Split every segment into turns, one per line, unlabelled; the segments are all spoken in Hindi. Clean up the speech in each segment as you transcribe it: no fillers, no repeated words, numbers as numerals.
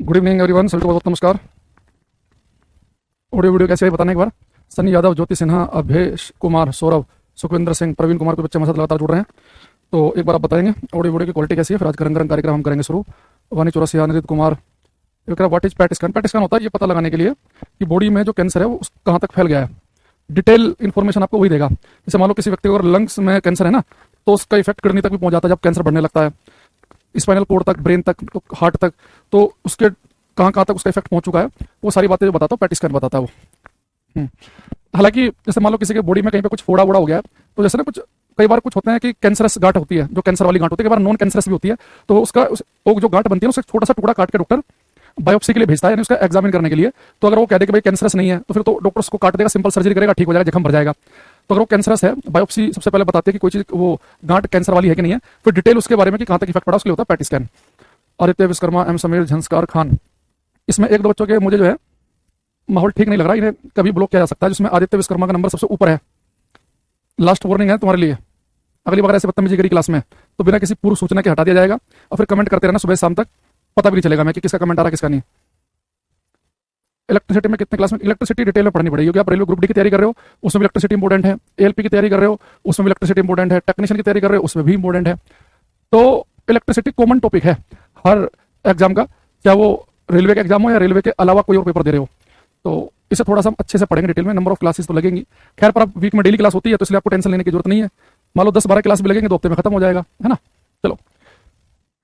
गुड इवनिंग एवरीवन, सभी को बहुत नमस्कार। ऑडियो वीडियो कैसे है बताने एक बार। सनी यादव, ज्योति सिन्हा, अभेश कुमार, सौरभ, सुखविंदर सिंह, प्रवीण कुमार के बच्चे हमारे साथ लगातार जुड़ रहे हैं। तो एक बार आप बताएंगे ऑडियो वीडियो की क्वालिटी कैसी है। फिर आज का रंगारंग कार्यक्रम हम करेंगे शुरू। Vani Chaurasia, Anirudh Kumar, what is PET scan. PET scan होता है ये पता लगाने के लिए कि बॉडी में जो कैंसर है वो कहाँ तक फैल गया है। डिटेल इन्फॉर्मेशन आपको वही देगा। जैसे मान लो किसी व्यक्ति को अगर लंग्स में कैंसर है ना, तो उसका इफेक्ट किडनी तक भी पहुंच जाता है जब कैंसर बढ़ने लगता है, स्पाइनल कोड तक, ब्रेन तक, तो हार्ट तक, तो उसके कहाँ कहाँ तक उसका इफेक्ट पहुंच चुका है वो सारी बातें जो बताता हूँ पैट स्कैन बताता है वो। हालांकि जैसे मान लो किसी के बॉडी में कहीं पे कुछ फोड़ा वोड़ा हो गया है, तो जैसे ना कुछ कई बार कुछ होते हैं कि कैंसरस गांठ होती है, जो कैंसर वाली गांठ होती है, कई बार नॉन कैंसरस भी होती है। तो उसका वो जो गांठ बनती है उसका छोटा सा टुकड़ा काट के डॉक्टर बायोप्सी के लिए भेजता है, यानी उसका एग्जामिन करने के लिए। तो अगर वो कह दे कि भाई कैंसरस नहीं है, तो फिर तो डॉक्टर उसको काट देगा, सिंपल सर्जरी करेगा, ठीक हो जाएगा, जख्म भर जाएगा। तो अगर वो कैंसरस है, बायोप्सी सबसे पहले बताती है कि कोई चीज वो गांठ कैंसर वाली है कि नहीं है। फिर डिटेल उसके बारे में कि कहां तक इफेक्ट पड़ा उसके लिए होता है PET scan. Aditya Vishwakarma, M Sameer, झंस्कार खान, इसमें एक दो बच्चों के मुझे जो है माहौल ठीक नहीं लग रहा, इन्हें कभी ब्लॉक किया जा सकता है। जिसमें आदित्य विश्वकर्मा का नंबर सबसे ऊपर है। लास्ट वार्निंग है तुम्हारे लिए, अगली बार ऐसे बदतमीजी करी क्लास में तो बिना किसी पूर्व सूचना के हटा दिया जाएगा। और फिर कमेंट करते रहना सुबह शाम तक, पता भी नहीं चलेगा मैं कि किसका कमेंट आ रहा किसका नहीं। इलेक्ट्रिसिटी में कितने क्लास में इलेक्ट्रिसिटी डिटेल में पढ़नी पड़ेगी, क्योंकि आप रेलवे ग्रुप डी की तैयारी कर रहे हो उसमें भी इलेक्ट्रिसिटी इंपॉर्टेंट है, एएलपी की तैयारी कर रहे हो उसमें भी इलेक्ट्रिसिटी इंपॉर्टेंट है, टेक्नीशियन की तैयारी कर रहे हो उसमें भी इंपॉर्टेंट है। तो इलेक्ट्रिसिटी कॉमन टॉपिक है हर एग्जाम का, चाहे वो रेलवे का एग्जाम हो या रेलवे के अलावा कोई और पेपर दे रहे हो। तो इसे थोड़ा सा हम अच्छे से पढ़ेंगे डिटेल में। नंबर ऑफ क्लासेस तो लगेंगी, खैर पर अब वीक में डेली क्लास होती है तो इसलिए आपको टेंशन लेने की जरूरत नहीं है। मान लो 10-12 क्लास भी लगेंगे तो हफ्ते में खत्म हो जाएगा, है ना। चलो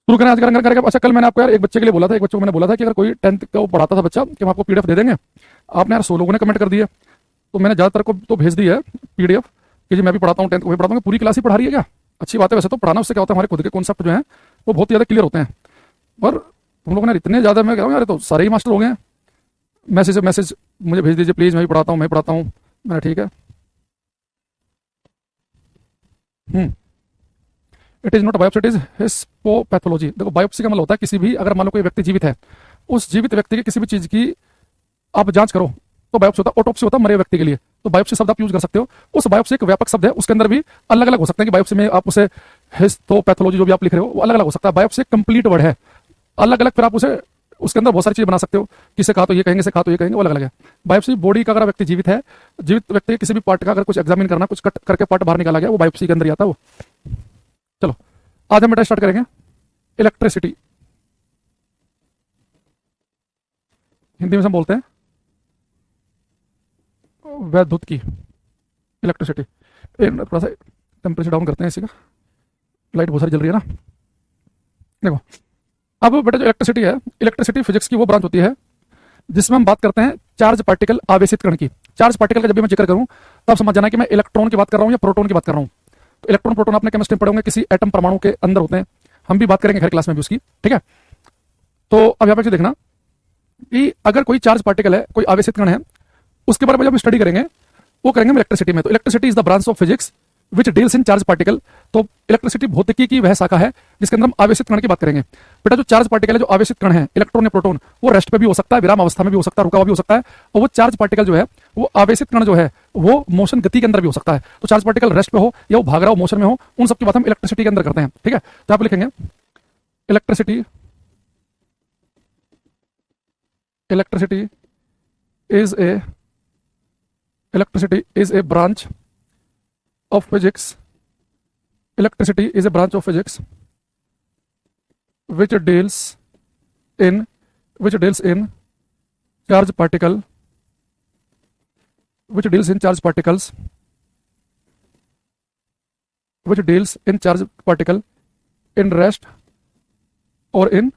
शुरू करें आज का रंगारंग कार्यक्रम। अच्छा, कल मैंने आपको यार एक बच्चे के लिए बोला था, एक बच्चे को मैंने बोला था कि अगर कोई 10th का पढ़ाता था बच्चा कि हम आपको पीडीएफ दे देंगे। आपने यार 100 लोगों ने कमेंट कर दिया, तो मैंने ज्यादातर को तो भेज दी है पीडीएफ कि जी मैं भी पढ़ाता हूँ 10th को भी पढ़ाता हूँ। पूरी क्लास ही पढ़ा रही है क्या? अच्छी बात है वैसे तो पढ़ाना, उससे क्या होता है हमारे खुद के कॉन्सेप्ट जो है वो बहुत ज्यादा क्लियर होते हैं। पर तुम लोगों ने इतने ज्यादा, मैं कह रहा हूँ यार तो सारे ही मास्टर हो गए हैं। मैसेज मुझे भेज दीजिए प्लीज, मैं भी पढ़ाता हूँ मैं पढ़ाता हूँ। मैंने ठीक है। It is not biopsy, it is histopathology. देखो बायोप्सी का मतलब होता है किसी भी, अगर मान लो कोई व्यक्ति जीवित है, उस जीवित व्यक्ति की किसी भी चीज की आप जांच करो तो बायोप्सी होता है। ऑटोप्सी होता है मरे व्यक्ति के लिए, तो बायोप्सी शब्द आप यूज कर सकते हो। उस बायोप्सी एक व्यापक शब्द है, उसके अंदर भी अलग अलग हो सकते हैं कि बायोप्सी में आप उसे हिस्टोपैथोलॉजी जो भी आप लिख रहे हो वो अलग अलग हो सकता है। बायोप्सी कंप्लीट वर्ड है, अलग अलग, फिर आप उसे उसके अंदर बहुत सारी चीज बना सकते हो। किसे कहा तो ये कहेंगे, इसे कहा तो ये कहेंगे, वो अलग अलग है। बायोप्सी बॉडी का, अगर व्यक्ति जीवित है, जीवित व्यक्ति किसी भी पार्ट का अगर कुछ एग्जामिन करना, कुछ कट करके पार्ट बाहर निकाला गया, वो बायोप्सी के अंदर ही आता है वो। चलो आज हम बेटा स्टार्ट करेंगे इलेक्ट्रिसिटी। हिंदी में हम बोलते हैं वैद्युत की इलेक्ट्रिसिटी। थोड़ा सा टेम्परेचर डाउन करते हैं इसी का, लाइट बहुत सारी जल रही है ना। देखो अब बेटा जो इलेक्ट्रिसिटी है, इलेक्ट्रिसिटी फिजिक्स की वो ब्रांच होती है जिसमें हम बात करते हैं चार्ज पार्टिकल, आवेशित कण की। चार्ज पार्टिकल का जब भी मैं जिक्र करूं तब समझ जाना कि मैं इलेक्ट्रॉन की बात कर रहा हूं या प्रोटॉन की बात कर रहा हूं। तो इलेक्ट्रॉन प्रोटॉन आपने केमिस्ट्री में पढ़े होंगे, किसी एटम परमाणु के अंदर होते हैं। हम भी बात करेंगे हर क्लास में भी उसकी, ठीक है। तो अब यहाँ पे देखना कि अगर कोई चार्ज पार्टिकल है, कोई आवेशित कण है, उसके बारे में जब स्टडी करेंगे वो करेंगे इलेक्ट्रिसिटी में। तो electricity is the branch of physics which deals in charge particle. तो इलेक्ट्रिसिटी भौतिकी की वह शाखा है जिसके अंदर हम आवेशित कण की बात करेंगे। बेटा जो चार्ज पार्टिकल है, जो आवेशित कण है, इलेक्ट्रॉन या प्रोटॉन, वो रेस्ट पे भी हो सकता है, विराम अवस्था में भी हो सकता है, रुका हुआ भी हो सकता है। और वो चार्ज पार्टिकल जो है, वो आवेशित कण जो है, वो मोशन, गति के अंदर भी हो सकता है। तो चार्ज पार्टिकल रेस्ट पे हो या वो भाग रहा हो, मोशन में हो, उन सबकी बात हम इलेक्ट्रिसिटी के अंदर करते हैं, ठीक है। तो आप लिखेंगे electricity, electricity is a, electricity is a branch of physics, electricity is a branch of physics which deals in charge particle, which deals in charge particles, which deals in charge particle in rest or in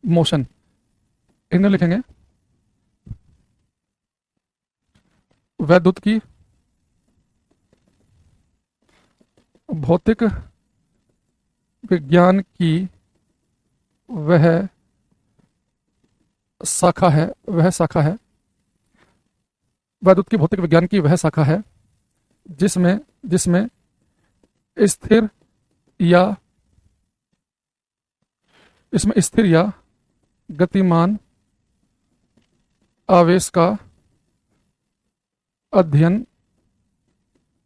motion। इन्हें लिखेंगे वैद्युत की भौतिक विज्ञान की वह शाखा है, वह शाखा है, वैद्युत की भौतिक विज्ञान की वह शाखा है जिसमें जिसमें स्थिर या इसमें स्थिर या गतिमान आवेश का अध्ययन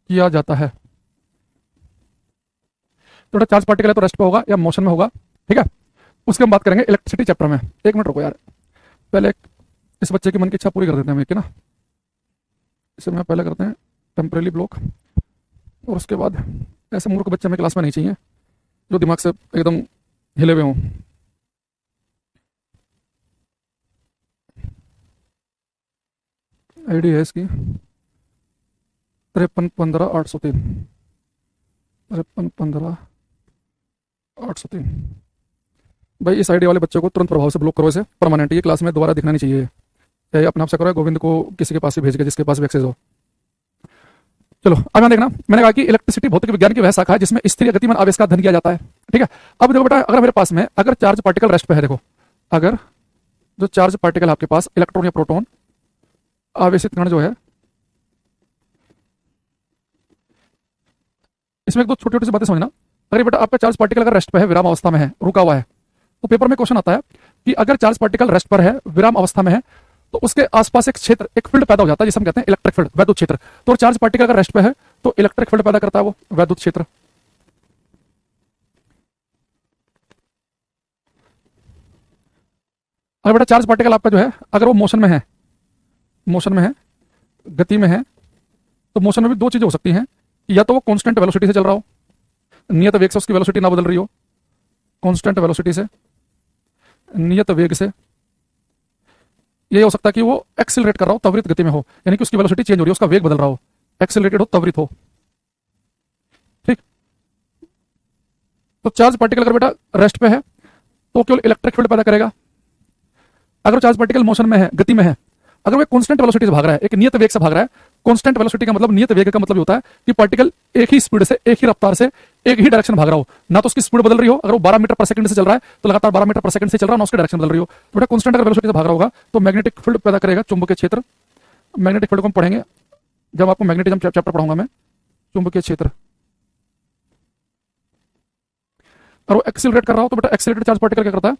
किया जाता है। तो चार्ज पार्टिकल है तो रेस्ट पे होगा या मोशन में होगा, ठीक है। उसकी हम बात करेंगे इलेक्ट्रिसिटी चैप्टर में। एक मिनट रुको यार, पहले इस बच्चे की मन की इच्छा पूरी कर देते हैं हम एक ना। इसे मैं पहले करते हैं टेम्परेरी ब्लॉक, और उसके बाद ऐसे मूर्ख बच्चे हमें क्लास में नहीं चाहिए जो दिमाग से एकदम हिले हुए हों। आईडी है इसकी 5315 803, 5315 803। भाई इस आईडी वाले बच्चे को तुरंत प्रभाव से ब्लॉक करो, इसे परमानेंट, ये क्लास में दोबारा दिखना नहीं चाहिए। चाहे अपने आप से करो, गोविंद को किसी के पास से भेज के, जिसके पास भी एक्सेस हो। चलो आगे देखना, मैंने कहा कि इलेक्ट्रिसिटी भौतिक विज्ञान की वह शाखा है जिसमें स्थिर या गतिमान आवेश का अध्ययन किया जाता है। ठीक है, अब देखो बेटा, अगर मेरे पास में अगर चार्ज पार्टिकल रेस्ट पे है, देखो अगर जो चार्ज पार्टिकल आपके पास इलेक्ट्रॉन या प्रोटॉन आवेशित कण जो है, इसमें एक दो छोटी छोटी सी बातें समझना। अगर बेटा आपका चार्ज पार्टिकल अगर रेस्ट पे है, विराम अवस्था में है, रुका हुआ है, तो पेपर में क्वेश्चन आता है कि अगर चार्ज पार्टिकल रेस्ट पर है, विराम अवस्था में है, तो उसके आसपास एक क्षेत्र, एक फील्ड पैदा हो जाता है जिसे हम कहते हैं इलेक्ट्रिक फील्ड, वैद्युत क्षेत्र। तो चार्ज पार्टिकल अगर रेस्ट पे है तो इलेक्ट्रिक फील्ड पैदा करता है वो वैद्युत क्षेत्र। अगर बेटा चार्ज पार्टिकल आपका जो है अगर वो मोशन में है, गति में है, तो मोशन में भी दो चीजें हो सकती हैं, या तो वो कांस्टेंट वेलोसिटी से चल रहा हो, नियत वेग से उसकी वेलोसिटी ना बदल रही हो, कांस्टेंट वेलोसिटी से, नियत वेग से। ये हो सकता है कि वो एक्सिलरेट कर रहा हो, त्वरित गति में हो, यानी कि उसकी वेलोसिटी चेंज हो रही है, उसका वेग बदल रहा हो, एक्सिलरेटेड हो, त्वरित हो। ठीक, तो चार्ज पार्टिकल अगर बेटा रेस्ट पे है तो केवल इलेक्ट्रिक फील्ड पैदा करेगा। अगर चार्ज पार्टिकल मोशन में है, गति में है, अगर वो कांस्टेंट वेलोसिटी से भाग रहा है, एक नियत वेग से भाग रहा है, कांस्टेंट वेलोसिटी का मतलब, नियत वेग का मतलब होता है कि पार्टिकल एक ही स्पीड से, एक ही रफ्तार से, एक ही डायरेक्शन भाग रहा हो, ना तो उसकी स्पीड बदल रही हो। अगर वो 12 मीटर पर सेकंड से चल रहा है तो लगातार 12 मीटर पर सेकंड से चल रहा है, ना उसकी डायरेक्शन बदल रही हो। तो बेटा कांस्टेंट अगर वेलोसिटी से भाग रहा होगा तो मैग्नेटिक फील्ड पैदा करेगा, चुंबकीय क्षेत्र। मैग्नेटिक फील्ड को हम पढ़ेंगे जब आपको मैग्नेटिज्म चैप्टर पढ़ाऊंगा मैं, चुंबकीय क्षेत्र। और वो एक्सिलरेट कर रहा हो तो बेटा एक्सिलरेटेड चार्ज पार्टिकल क्या करता है,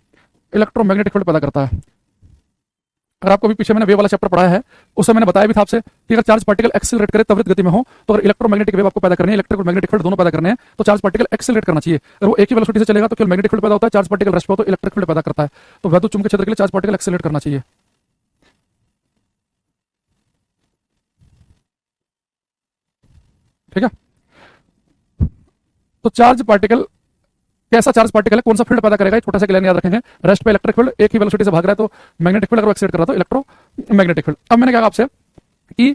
इलेक्ट्रोमैग्नेटिक फील्ड पैदा करता है। अगर आपको भी पीछे मैंने वेव वाला चैप्टर पढ़ाया है, उसमें मैंने बताया भी था आपसे कि अगर चार्ज पार्टिकल एक्सिलरेट करे, त्वरित गति में हो, तो अगर इलेक्ट्रोमैग्नेटिक वेव आपको पैदा करनी है, इलेक्ट्रिक और मैग्नेटिक फील्ड दोनों पैदा करने हैं, तो चार्ज पार्टिकल एक्सिलरेट करना चाहिए। अगर वो एक ही वेलोसिटी से चलेगा तो केवल मैग्नेटिक फील्ड पैदा होता है, चार्ज पार्टिकल रेस्ट पे हो तो इलेक्ट्रिक फील्ड पैदा करता है। तो वैद्युत चुंबकीय क्षेत्र के लिए चार्ज पार्टिकल एक्सिलरेट करना चाहिए। ठीक है, तो चार्ज पार्टिकल कैसा चार्ज पार्टिकल है, कौन सा फील्ड पैदा करेगा, छोटा सा लाइन याद रखेंगे। रेस्ट पे इलेक्ट्रिक फील्ड, एक ही वेलोसिटी से भाग रहा है तो मैग्नेटिक फील्ड, अगर एक्सिलेट कर रहा है तो इलेक्ट्रोमैग्नेटिक फील्ड। अब मैंने कहा आपसे कि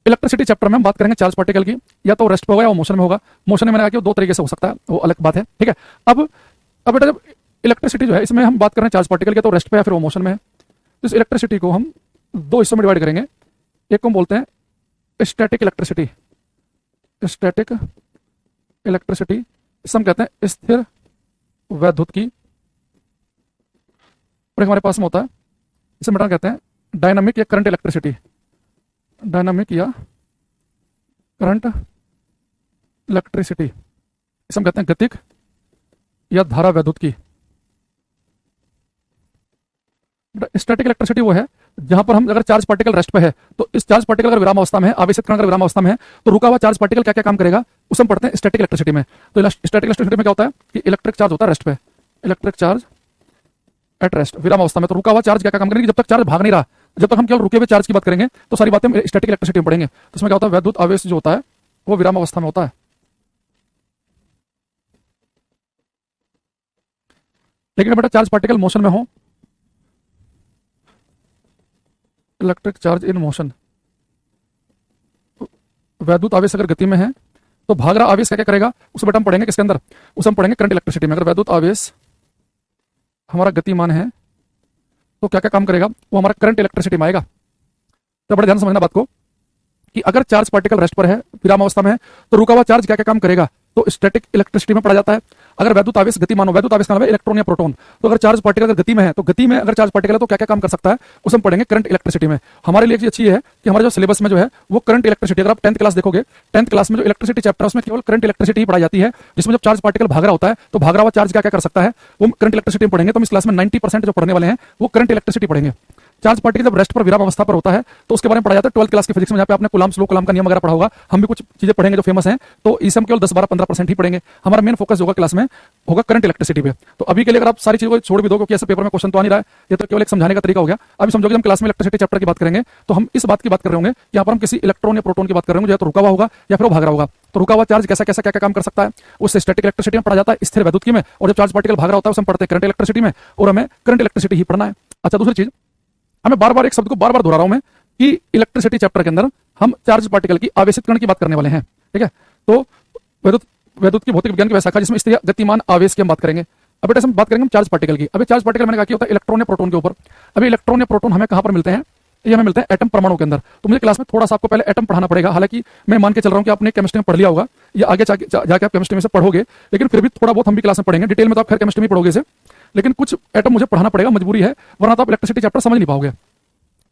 इलेक्ट्रिसिटी चैप्टर में हम बात करेंगे चार्ज पार्टिकल की, या तो रेस्ट पे होगा या मोशन में होगा। मोशन में मैंने कहा कि वो दो तरीके से हो सकता है, वो अलग बात है। ठीक है, अब बेटा जब इलेक्ट्रिसिटी जो है, इसमें हम बात कर रहे हैं चार्ज पार्टिकल की, तो रेस्ट पे या फिर वो मोशन में है। तो इस इलेक्ट्रिसिटी को हम दो हिस्सों में डिवाइड करेंगे। एक को हम बोलते हैं स्टैटिक इलेक्ट्रिसिटी, स्टैटिक इलेक्ट्रिसिटी, इसे हम कहते हैं स्थिर वैद्युत की। और एक हमारे पास में होता है, इसे बेटा कहते हैं डायनामिक या करंट इलेक्ट्रिसिटी, डायनामिक या करंट इलेक्ट्रिसिटी, इसे हम कहते हैं गतिक या धारा वैद्युत की। स्टैटिक इलेक्ट्रिसिटी वो है जहां पर हम अगर चार्ज पार्टिकल रेस्ट पे है, तो इस चार्ज पार्टिकल अगर विराम अवस्था में है, आवेशित कण अगर विराम अवस्था में है, तो रुका हुआ चार्ज पार्टिकल क्या क्या काम करेगा, उसे हम पढ़ते हैं स्टैटिक इलेक्ट्रिसिटी में। तो स्टैटिक इलेक्ट्रिसिटी में क्या होता है कि इलेक्ट्रिक चार्ज होता है रेस्ट पे, इलेक्ट्रिक चार्ज एट रेस्ट, विराम अवस्था में। तो रुका हुआ चार्ज क्या क्या काम करेंगे, जब तक चार्ज भाग नहीं रहा, जब तक हम केवल रुके हुए चार्ज की बात करेंगे, तो सारी बातें स्टैटिक इलेक्ट्रिसिटी में पढ़ेंगे। तो उसमें क्या होता है, वैद्युत आवेश जो होता है वो विराम अवस्था में होता है। लेकिन बेटा चार्ज पार्टिकल मोशन में हो, इलेक्ट्रिक चार्ज इन मोशन, वैद्युत आवेश अगर गति में है तो भाग रहा आवेश क्या क्या करेगा, उसे बेटा हम पढ़ेंगे किसके अंदर, उसे हम पढ़ेंगे करंट इलेक्ट्रिसिटी में। अगर वैद्युत आवेश हमारा गतिमान है तो क्या क्या काम करेगा, वो हमारा करंट इलेक्ट्रिसिटी में आएगा। तो बड़े ध्यान समझना बात को कि अगर चार्ज पार्टिकल रेस्ट पर है, विराम अवस्था में है, तो रुका हुआ चार्ज क्या क्या काम करेगा, तो स्टैटिक इलेक्ट्रिसिटी में पढ़ा जाता है। अगर वैद्युत आवेश गतिमान हो, वैद्युत आवेश का मतलब इलेक्ट्रॉन या प्रोटॉन, तो अगर चार्ज पार्टिकल अगर गति में है, तो गति में अगर चार्ज पार्टिकल है तो क्या क्या काम कर सकता है, उसे हम पढ़ेंगे करंट इलेक्ट्रिसिटी में। हमारे लिए अच्छी है कि हमारे जो सिलेबस में जो है वो करंट इलेक्ट्रिसिटी, अगर आप 10th क्लास देखोगे, 10th क्लास में जो इलेक्ट्रिसिटी चैप्टर है उसमें केवल करंट इलेक्ट्रिसिटी ही पढ़ाई जाती है, जिसमें जब चार्ज पार्टिकल भाग रहा होता है तो भाग रहा हुआ चार्ज क्या क्या कर सकता है वो करंट इलेक्ट्रिसिटी में पढ़ेंगे। तो हम इस क्लास में 90% जो पढ़ने वाले हैं वो करंट इलेक्ट्रिसिटी पढ़ेंगे। चार्ज पार्टिकल जब रेस्ट पर विराम अवस्था पर होता है तो उसके बारे में पढ़ा जाता है 12th क्लास की फिजिक्स में, जहाँ पे आपने कूलम्ब स्लो कूलम्ब का नियम वगैरह पढ़ा होगा। हम भी कुछ चीजें पढ़ेंगे जो फेमस हैं, तो इसे हम केवल 10-12-15% ही पढ़ेंगे। हमारा मेन फोकस होगा क्लास में होगा करंट इलेक्ट्रिसिटी पे। तो अभी के लिए अगर आप सारी चीजों को छोड़ भी दो, क्योंकि ऐसे पेपर में क्वेश्चन तो आ नहीं रहा है, ये तो केवल एक समझाने का तरीका हो गया। अभी समझो कि हम क्लास में इलेक्ट्रिसिटी चैप्टर की बात करेंगे तो हम इस बात की बात कर रहे होंगे कि यहाँ पर हम किसी इलेक्ट्रॉन या प्रोटॉन की बात कर रहे होंगे, या तो रुका हुआ होगा या फिर वो भाग रहा होगा। तो रुका हुआ चार्ज कैसा कैसा क्या क्या काम कर सकता है, उससे स्टैटिक इलेक्ट्रिसिटी में पढ़ा जाता है, स्थिर वैद्युतिकी में, और जब चार्ज पार्टिकल भाग रहा होता है उसे हम पढ़ते हैं करंट इलेक्ट्रिसिटी में, और हमें करंट इलेक्ट्रिसिटी ही पढ़ना है। अच्छा, दूसरी चीज, हमें बार बार एक शब्द को बार बार दोहरा रहा हूं मैं कि इलेक्ट्रिसिटी चैप्टर के अंदर हम चार्ज पार्टिकल की आवेशित कण की बात करने वाले हैं। ठीक है, तो वैद्युत की भौतिक विज्ञान की शाखा जिसमें स्थिर गतिमान आवेश की हम बात करेंगे। अब बेटा हम बात करेंगे हम चार्ज पार्टिकल की। अभी चार्ज पार्टिकल मैंने कहा कि होता है इलेक्ट्रॉन या प्रोटॉन के ऊपर। अभी इलेक्ट्रॉन या प्रोटॉन हमें कहां पर मिलते हैं, ये हमें मिलते हैं एटम परमाणु के अंदर। तो मुझे क्लास में थोड़ा सा आपको पहले एटम पढ़ाना पड़ेगा, हालांकि मैं मान के चल रहा हूं कि आपने केमिस्ट्री में पढ़ लिया होगा या आगे जाके आप केमिस्ट्री में से पढ़ोगे, लेकिन फिर भी थोड़ा बहुत हम भी क्लास में पढ़ेंगे। डिटेल में तो आप खैर केमिस्ट्री में पढ़ोगे इसे, लेकिन कुछ एटम मुझे पढ़ाना पड़ेगा, मजबूरी है, वरना तो आप इलेक्ट्रिसिटी चैप्टर समझ नहीं पाओगे। एक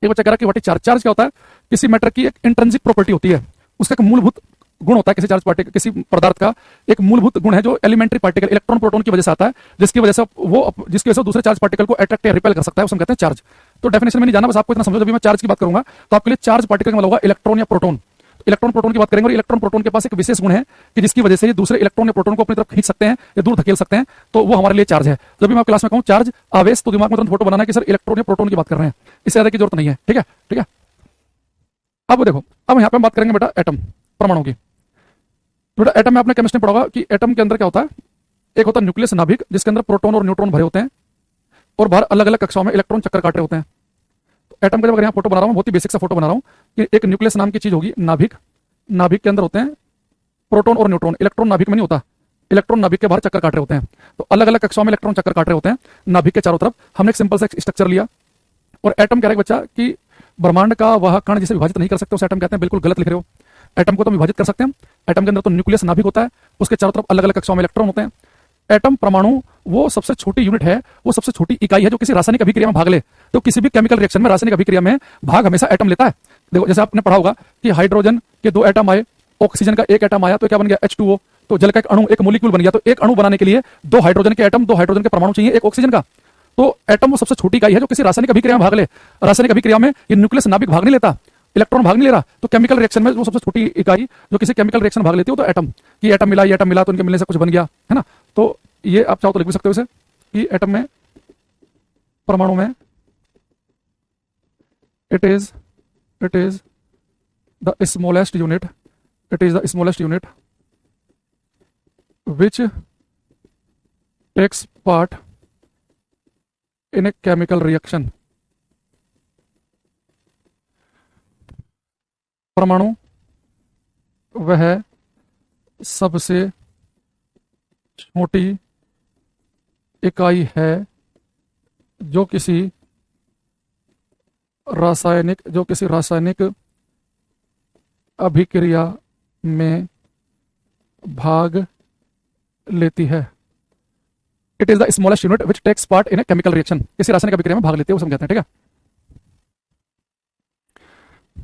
बच्चा कह रहा कि व्हाट इज चार्ज। चार्ज क्या होता है, किसी मैटर की एक इंट्रिंसिक प्रॉपर्टी होती है, उसका एक मूलभूत गुण होता है किसी चार्ज पार्टिकल, किसी पदार्थ का एक मूलभूत गुण है जो एलिमेंट्री पार्टिकल इलेक्ट्रॉन प्रोटॉन की वजह से आता है, जिसकी वजह से दूसरे चार्ज पार्टिकल को अट्रैक्ट या रिपेल कर सकता है, उसे हम कहते हैं चार्ज। तो डेफिनेशन में नहीं जाना, बस आपको इतना समझो, जब मैं चार्ज की बात करूंगा तो आपके लिए चार्ज पार्टिकल का मतलब होगा इलेक्ट्रॉन या प्रोटॉन। इलेक्ट्रॉन प्रोटॉन की बात करेंगे, और इलेक्ट्रॉन प्रोटॉन के पास एक विशेष गुण है कि जिसकी वजह से ये दूसरे इलेक्ट्रॉन या प्रोटॉन को अपनी तरफ खींच सकते हैं या दूर धकेल सकते हैं, तो वो हमारे लिए चार्ज है। जब भी मैं क्लास में कहूं चार्ज आवेश, तो दिमाग में तुरंत फोटो बनाना कि सर इलेक्ट्रॉन या प्रोटॉन की बात कर रहे हैं, इससे ज्यादा की जरूरत नहीं है। ठीक है, ठीक है। अब देखो, अब यहाँ पे हम बात करेंगे बेटा एटम, परमाणु की। बेटा एटम में आपने केमिस्ट्री में पढ़ा होगा कि एटम के अंदर क्या होता है, एक होता है न्यूक्लियस नाभिक, जिसके अंदर प्रोटॉन और न्यूट्रॉन भरे होते हैं, और बाहर अलग अलग कक्षाओं में इलेक्ट्रॉन चक्कर काट रहे होते हैं। तो एटम का जब अगर यहाँ फोटो बना रहा हूँ, बहुत ही बेसिक सा फोटो बना रहा हूँ कि एक न्यूक्लियस नाम की चीज होगी, नाभिक, नाभिक के अंदर होते हैं प्रोटॉन और न्यूट्रॉन। इलेक्ट्रॉन नाभिक में नहीं होता, इलेक्ट्रॉन नाभिक के बाहर चक्कर काट रहे होते हैं। तो अलग अलग कक्षाओं में इलेक्ट्रॉन चक्कर काट रहे होते हैं नाभिक के चारों तरफ। हमने एक सिंपल सा स्ट्रक्चर लिया, और एटम कह रहा है बच्चा कि ब्रह्मांड का वह कण जिसे विभाजित नहीं कर सकते उसे एटम कहते हैं। बिल्कुल गलत लिख रहे हो, एटम को तो विभाजित कर सकते हैं। एटम के अंदर तो न्यूक्लियस नाभिक होता है, उसके चारों तरफ अलग अलग कक्षाओं में इलेक्ट्रॉन होते हैं। एटम परमाणु वो सबसे छोटी यूनिट है, वो सबसे छोटी इकाई है जो किसी रासायनिक अभिक्रिया में भाग ले। तो किसी भी केमिकल रिएक्शन में, रासायनिक अभिक्रिया में भाग हमेशा एटम लेता है। देखो, जैसे आपने पढ़ा होगा कि हाइड्रोजन के 2 एटम आए, ऑक्सीजन का 1 एटम आया, तो क्या बन गया H2O, तो जल का एक अणु, एक मॉलिक्यूल बन गया। तो एक अणु बनाने के लिए 2 हाइड्रोजन के एटम, 2 हाइड्रोजन के परमाणु चाहिए, 1 ऑक्सीजन का। तो एटम वो सबसे छोटी इकाई है जो किसी रासायनिक अभिक्रिया में भाग ले। रासायनिक अभिक्रिया में ये न्यूक्लियस नाभिक भाग नहीं लेता, इलेक्ट्रॉन भाग नहीं ले रहा। तो केमिकल रिएक्शन में वो सबसे छोटी इकाई जो किसी केमिकल रिएक्शन भाग लेती है, तो एटम। कि एटम मिला, ये एटम मिला, तो उनके मिलने से कुछ बन गया, है ना। तो ये आप चाहो तो लिख भी सकते हो इसे कि एटम में, परमाणु में, it is the smallest unit, it is the smallest unit which takes part in a chemical reaction। परमाणु वह सबसे छोटी इकाई है जो किसी रासायनिक अभिक्रिया में भाग लेती है। It is the smallest unit which takes part in a chemical reaction, किसी रासायनिक अभिक्रिया में भाग लेती है, वो समझाते हैं। ठीक है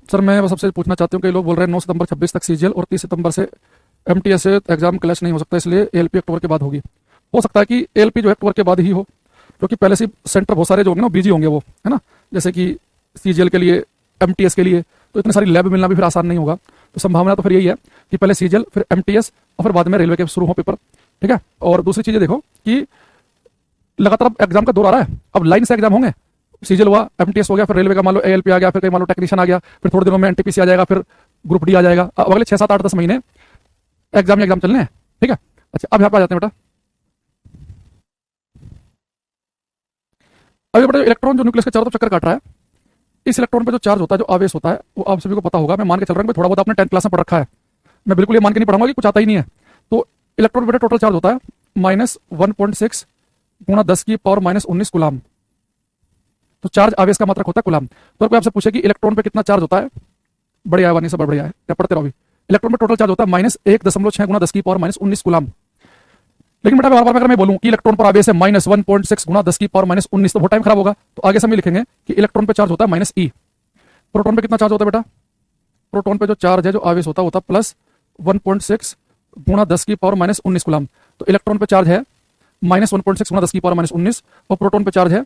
सर, मैं बस सबसे पूछना चाहती हूँ, कई लोग बोल रहे हैं 9 सितंबर 26 तक सीजीएल और 30 सितंबर से एमटीएस से एग्जाम क्लैश नहीं हो सकता, इसलिए एएलपी अक्टूबर के बाद होगी। हो सकता है कि एएलपी जो है अक्टूबर के बाद ही हो, क्योंकि पहले से सेंटर बहुत सारे जो होंगे ना बिजी होंगे वो, है ना। जैसे कि सीजीएल के लिए, एमटीएस के लिए, तो इतनी सारी लैब मिलना भी फिर आसान नहीं होगा। तो संभावना तो फिर यही है कि पहले सीजीएल, फिर एमटीएस, और फिर बाद में रेलवे के शुरू हो पेपर। ठीक है, और दूसरी चीजें देखो कि लगातार अब एग्जाम का दौर आ रहा है, अब लाइन से एग्जाम होंगे। सीजीएल हुआ, एमटीएस हो गया, फिर रेलवे का मान लो एएलपी आ गया, फिर कहीं मान लो टेक्नीशियन आ गया, फिर थोड़े दिनों में एनटीपीसी आ जाएगा, फिर ग्रुप डी आ जाएगा। अब अगले 6, 7, 8, 10 महीने एग्जाम चलने हैं। ठीक है, अच्छा अब यहाँ पे आ जाते हैं बेटा। अभी बेटा इलेक्ट्रॉन जो न्यूक्लियस के चारों तरफ चक्कर काट रहा है, इस इलेक्ट्रॉन पे जो चार्ज होता है, जो आवेश होता है, वो आप सभी को पता होगा। मैं मान के चल रहा हूँ थोड़ा बहुत आपने 10th क्लास में पढ़ रखा है, मैं बिल्कुल ये मान के नहीं पढ़ाऊंगा कि कुछ आता ही नहीं है। तो इलेक्ट्रॉन पे टोटल चार्ज होता है -1.6 गुणा 10⁻⁻19 कूलम। तो चार्ज आवेश का मात्रक होता है कूलम। तो कोई आपसे पूछे कि इलेक्ट्रॉन पे कितना चार्ज होता है, बढ़िया है वानी से बढ़िया है, क्या पढ़ते रहो अभी। इलेक्ट्रॉन पे टोटल चार्ज होता है -1.6 गुणा 10⁻⁻19 कूलम। लेकिन बेटा बार-बार अगर मैं बोलूं कि इलेक्ट्रॉन पर आवेश है -1.6 गुणा 10⁻⁻19, तो बहुत टाइम खराब होगा। तो आगे से हम लिखेंगे कि इलेक्ट्रॉन पे चार्ज होता है -e। प्रोटॉन पे कितना चार्ज होता है बेटा, प्रोटॉन पे जो चार्ज है, जो आवेश होता है +1.6 गुणा 10⁻⁻19 कूलम। तो इलेक्ट्रॉन पे चार्ज है -1.6 गुणा 10⁻⁻19 और प्रोटॉन पे चार्ज है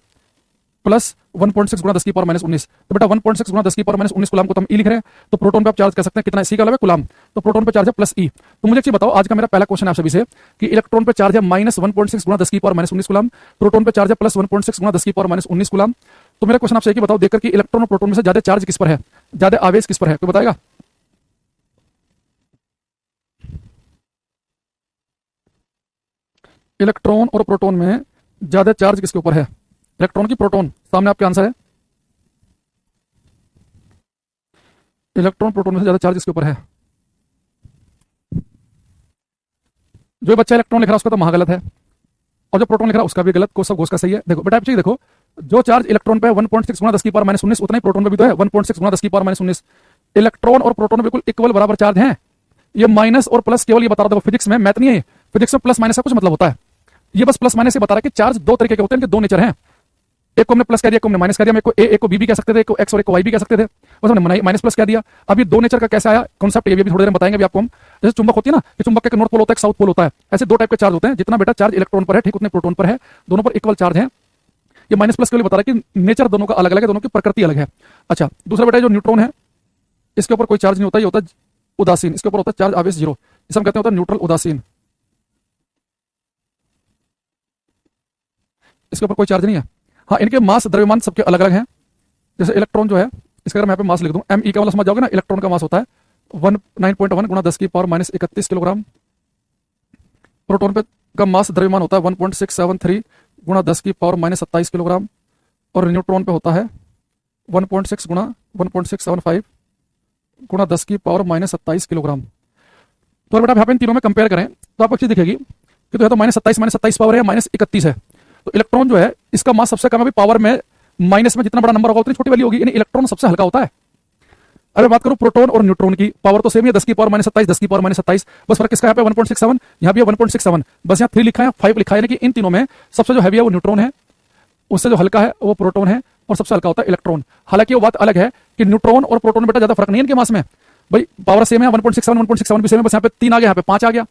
प्लस 1.6 गुणा 10 की पावर माइनस 19। तो बेटा 1.6 गुणा 10 की पावर माइनस 19 कुलाम को तो हम ई लिख रहे हैं, तो प्रोटॉन पे आप चार्ज कह सकते हैं कितना, सी का मतलब है कुलाम, तो प्रोटॉन पे चार्ज है प्लस ई। तो मुझे एक चीज बताओ, आज का मेरा पहला क्वेश्चन है आप सभी से कि इलेक्ट्रॉन पे चार्ज है माइनस 1.6 गुणा 10 की पावर माइनस 19 कुलाम, प्रोटॉन पे चार्ज है प्लस 1.6 गुणा 10 की पावर माइनस 19 कुलाम। तो मेरा क्वेश्चन आपसे एक ही बताओ देखकर कि इलेक्ट्रॉन और प्रोटॉन में से ज्यादा चार्ज किस पर है, ज्यादा आवेश किस पर है, कोई बताएगा? इलेक्ट्रॉन और प्रोटॉन में ज्यादा चार्ज किसके ऊपर है? इलेक्ट्रॉन की प्रोटॉन, सामने आपके आंसर है। इलेक्ट्रॉन प्रोटॉन में से ज्यादा चार्ज किसके ऊपर है? जो बच्चा इलेक्ट्रॉन लिख रहा है उसका तो महागलत है, और जो प्रोटॉन लिख रहा है उसका भी गलत, को सब घोष का सही है। देखो बेटा आप चीज देखो, जो चार्ज इलेक्ट्रॉन पे है 1.6 गुणा 10 की पावर माइनस 19, उतना ही प्रोटॉन पे भी तो है 1.6 गुणा 10 की पावर माइनस 19। इलेक्ट्रॉन और प्रोटॉन बिल्कुल इक्वल बराबर चार्ज हैं। ये माइनस और प्लस केवल ये बता रहा था फिजिक्स में, मैथ नहीं है, फिजिक्स में प्लस माइनस का कुछ मतलब होता है। ये बस प्लस माइनस से बता रहा है कि चार्ज दो तरीके के होते हैं, इनके दो नेचर हैं। एक को हमने प्लस कह दिया, एक को हमने माइनस कह दिया, एक को ए, एक को बी भी कह सकते थे, एक को एक्स और एक को वाई भी कह सकते थे, बस हमने माइनस प्लस कह दिया। अब ये दो नेचर का कैसे आया कॉन्सेप्ट, ये भी थोड़ी देर में बताएंगे अभी आपको हम। जैसे चुंबक होती है ना, कि चुंबक का नॉर्थ पोल होता है, साउथ पोल होता है, ऐसे दो टाइप के चार्ज होते हैं। जितना बेटा चार्ज इलेक्ट्रॉन पर है ठीक उतने प्रोटॉन पर है, दोनों पर इक्वल चार्ज है। ये माइनस प्लस के लिए बता रहा है कि नेचर दोनों का अलग अलग है, दोनों की प्रकृति अलग है। अच्छा दूसरा बेटा जो न्यूट्रॉन है, इसके ऊपर कोई चार्ज नहीं होता, ये होता है उदासीन, इसके ऊपर होता है चार्ज आवेश जीरो, इसे हम कहते हैं होता है न्यूट्रल उदासीन। इसके ऊपर कोई चार्ज नहीं है। हाँ इनके मास द्रव्यमान सबके अलग अलग हैं। जैसे इलेक्ट्रॉन जो है, इसका अगर मैं यहाँ पे मास लिख दूं, एम ई का मतलब समझ जाओगे ना, इलेक्ट्रॉन का मास होता है 9.1 गुणा 10 की पावर माइनस 31 किलोग्राम। प्रोटॉन पे का मास द्रव्यमान होता है 1.673 गुणा 10 की पावर माइनस 27 किलोग्राम, और न्यूट्रॉन पे होता है 1.6 गुणा 1.675 गुणा 10 की पावर माइनस 27 किलोग्राम। तो बेटा यहाँ पे इन तीनों में कंपेयर करें तो आपको चीज दिखेगी कि तो है तो माइनस 27 पावर है, माइनस 31 है। तो इलेक्ट्रॉन जो है इसका मास सबसे कम है, पावर में माइनस में जितना बड़ा नंबर होगा उतनी छोटी वैल्यू होगी, यानी इलेक्ट्रॉन सबसे हल्का होता है। अगर बात करूं प्रोटॉन और न्यूट्रॉन की, पावर तो सेम है, 10 की पावर माइनस 27, 10 की पावर माइनस 27, बस फर्क किसका यहाँ पे 1.67, यहाँ भी 1.67, बस यहाँ 3 लिखा है 5 लिखा है, यानी कि इन तीनों में सबसे जो हैवी है वो न्यूट्रॉन है, उससे जो हल्का है वो प्रोटॉन है, और सबसे हल्का होता है इलेक्ट्रॉन। हालांकि वो बात अलग है कि न्यूट्रॉन और प्रोटॉन बेटा ज्यादा फर्क नहीं है इनके मास में, भाई पावर सेम है, 1.67 भी सेम है, बस यहाँ पे 3 आ गया, यहाँ पे 5 आ गया।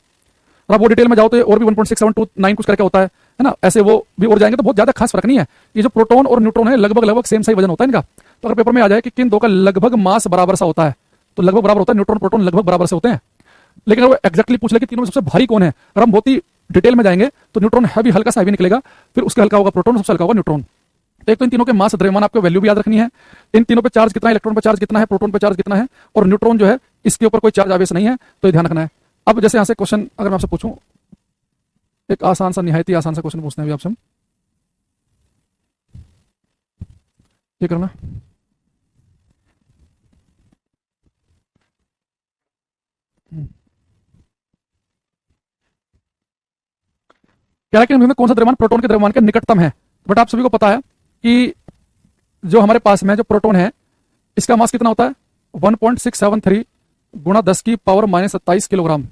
और आप वो डिटेल में जाओ तो और भी 1.6729 कुछ करके होता है ना, ऐसे वो भी और जाएंगे, तो बहुत ज्यादा खास फर्क नहीं है। ये जो प्रोटॉन और न्यूट्रॉन है लगभग लगभग सेम सही वजन होता है इनका। तो अगर पेपर में आ जाए कि किन दो का लगभग मास बराबर सा होता है, तो लगभग बराबर होता है, न्यूट्रॉन प्रोटॉन लगभग बराबर से होते हैं। लेकिन अगर वो एक्जैक्टली पूछ ले कि तीनों में सबसे भारी कौन है, अगर हम बहुत ही डिटेल में जाएंगे तो न्यूट्रॉन हैवी, हल्का सा हैवी निकलेगा, फिर उसके हल्का होगा प्रोटॉन, सबसे हल्का होगा न्यूट्रॉन। तो एक तो इन तीनों के मास द्रव्यमान आपको वैल्यू भी याद रखनी है, इन तीनों पे चार्ज कितना है, इलेक्ट्रॉन पे चार्ज कितना है, प्रोटॉन पे चार्ज कितना है, और न्यूट्रॉन जो है इसके ऊपर कोई चार्ज आवेश नहीं है, तो ये ध्यान रखना है। अब जैसे यहाँ से क्वेश्चन अगर मैं आपसे पूछूं, एक आसान सा, निहायत ही आसान सा क्वेश्चन पूछते हैं अभी आपसे हम, ये करना क्या है कि इनमें कौन सा द्रव्यमान प्रोटॉन के द्रव्यमान के निकटतम है। बट आप सभी को पता है कि जो हमारे पास में जो प्रोटॉन है इसका मास कितना होता है 1.673 गुणा 10 की पावर माइनस 27 किलोग्राम।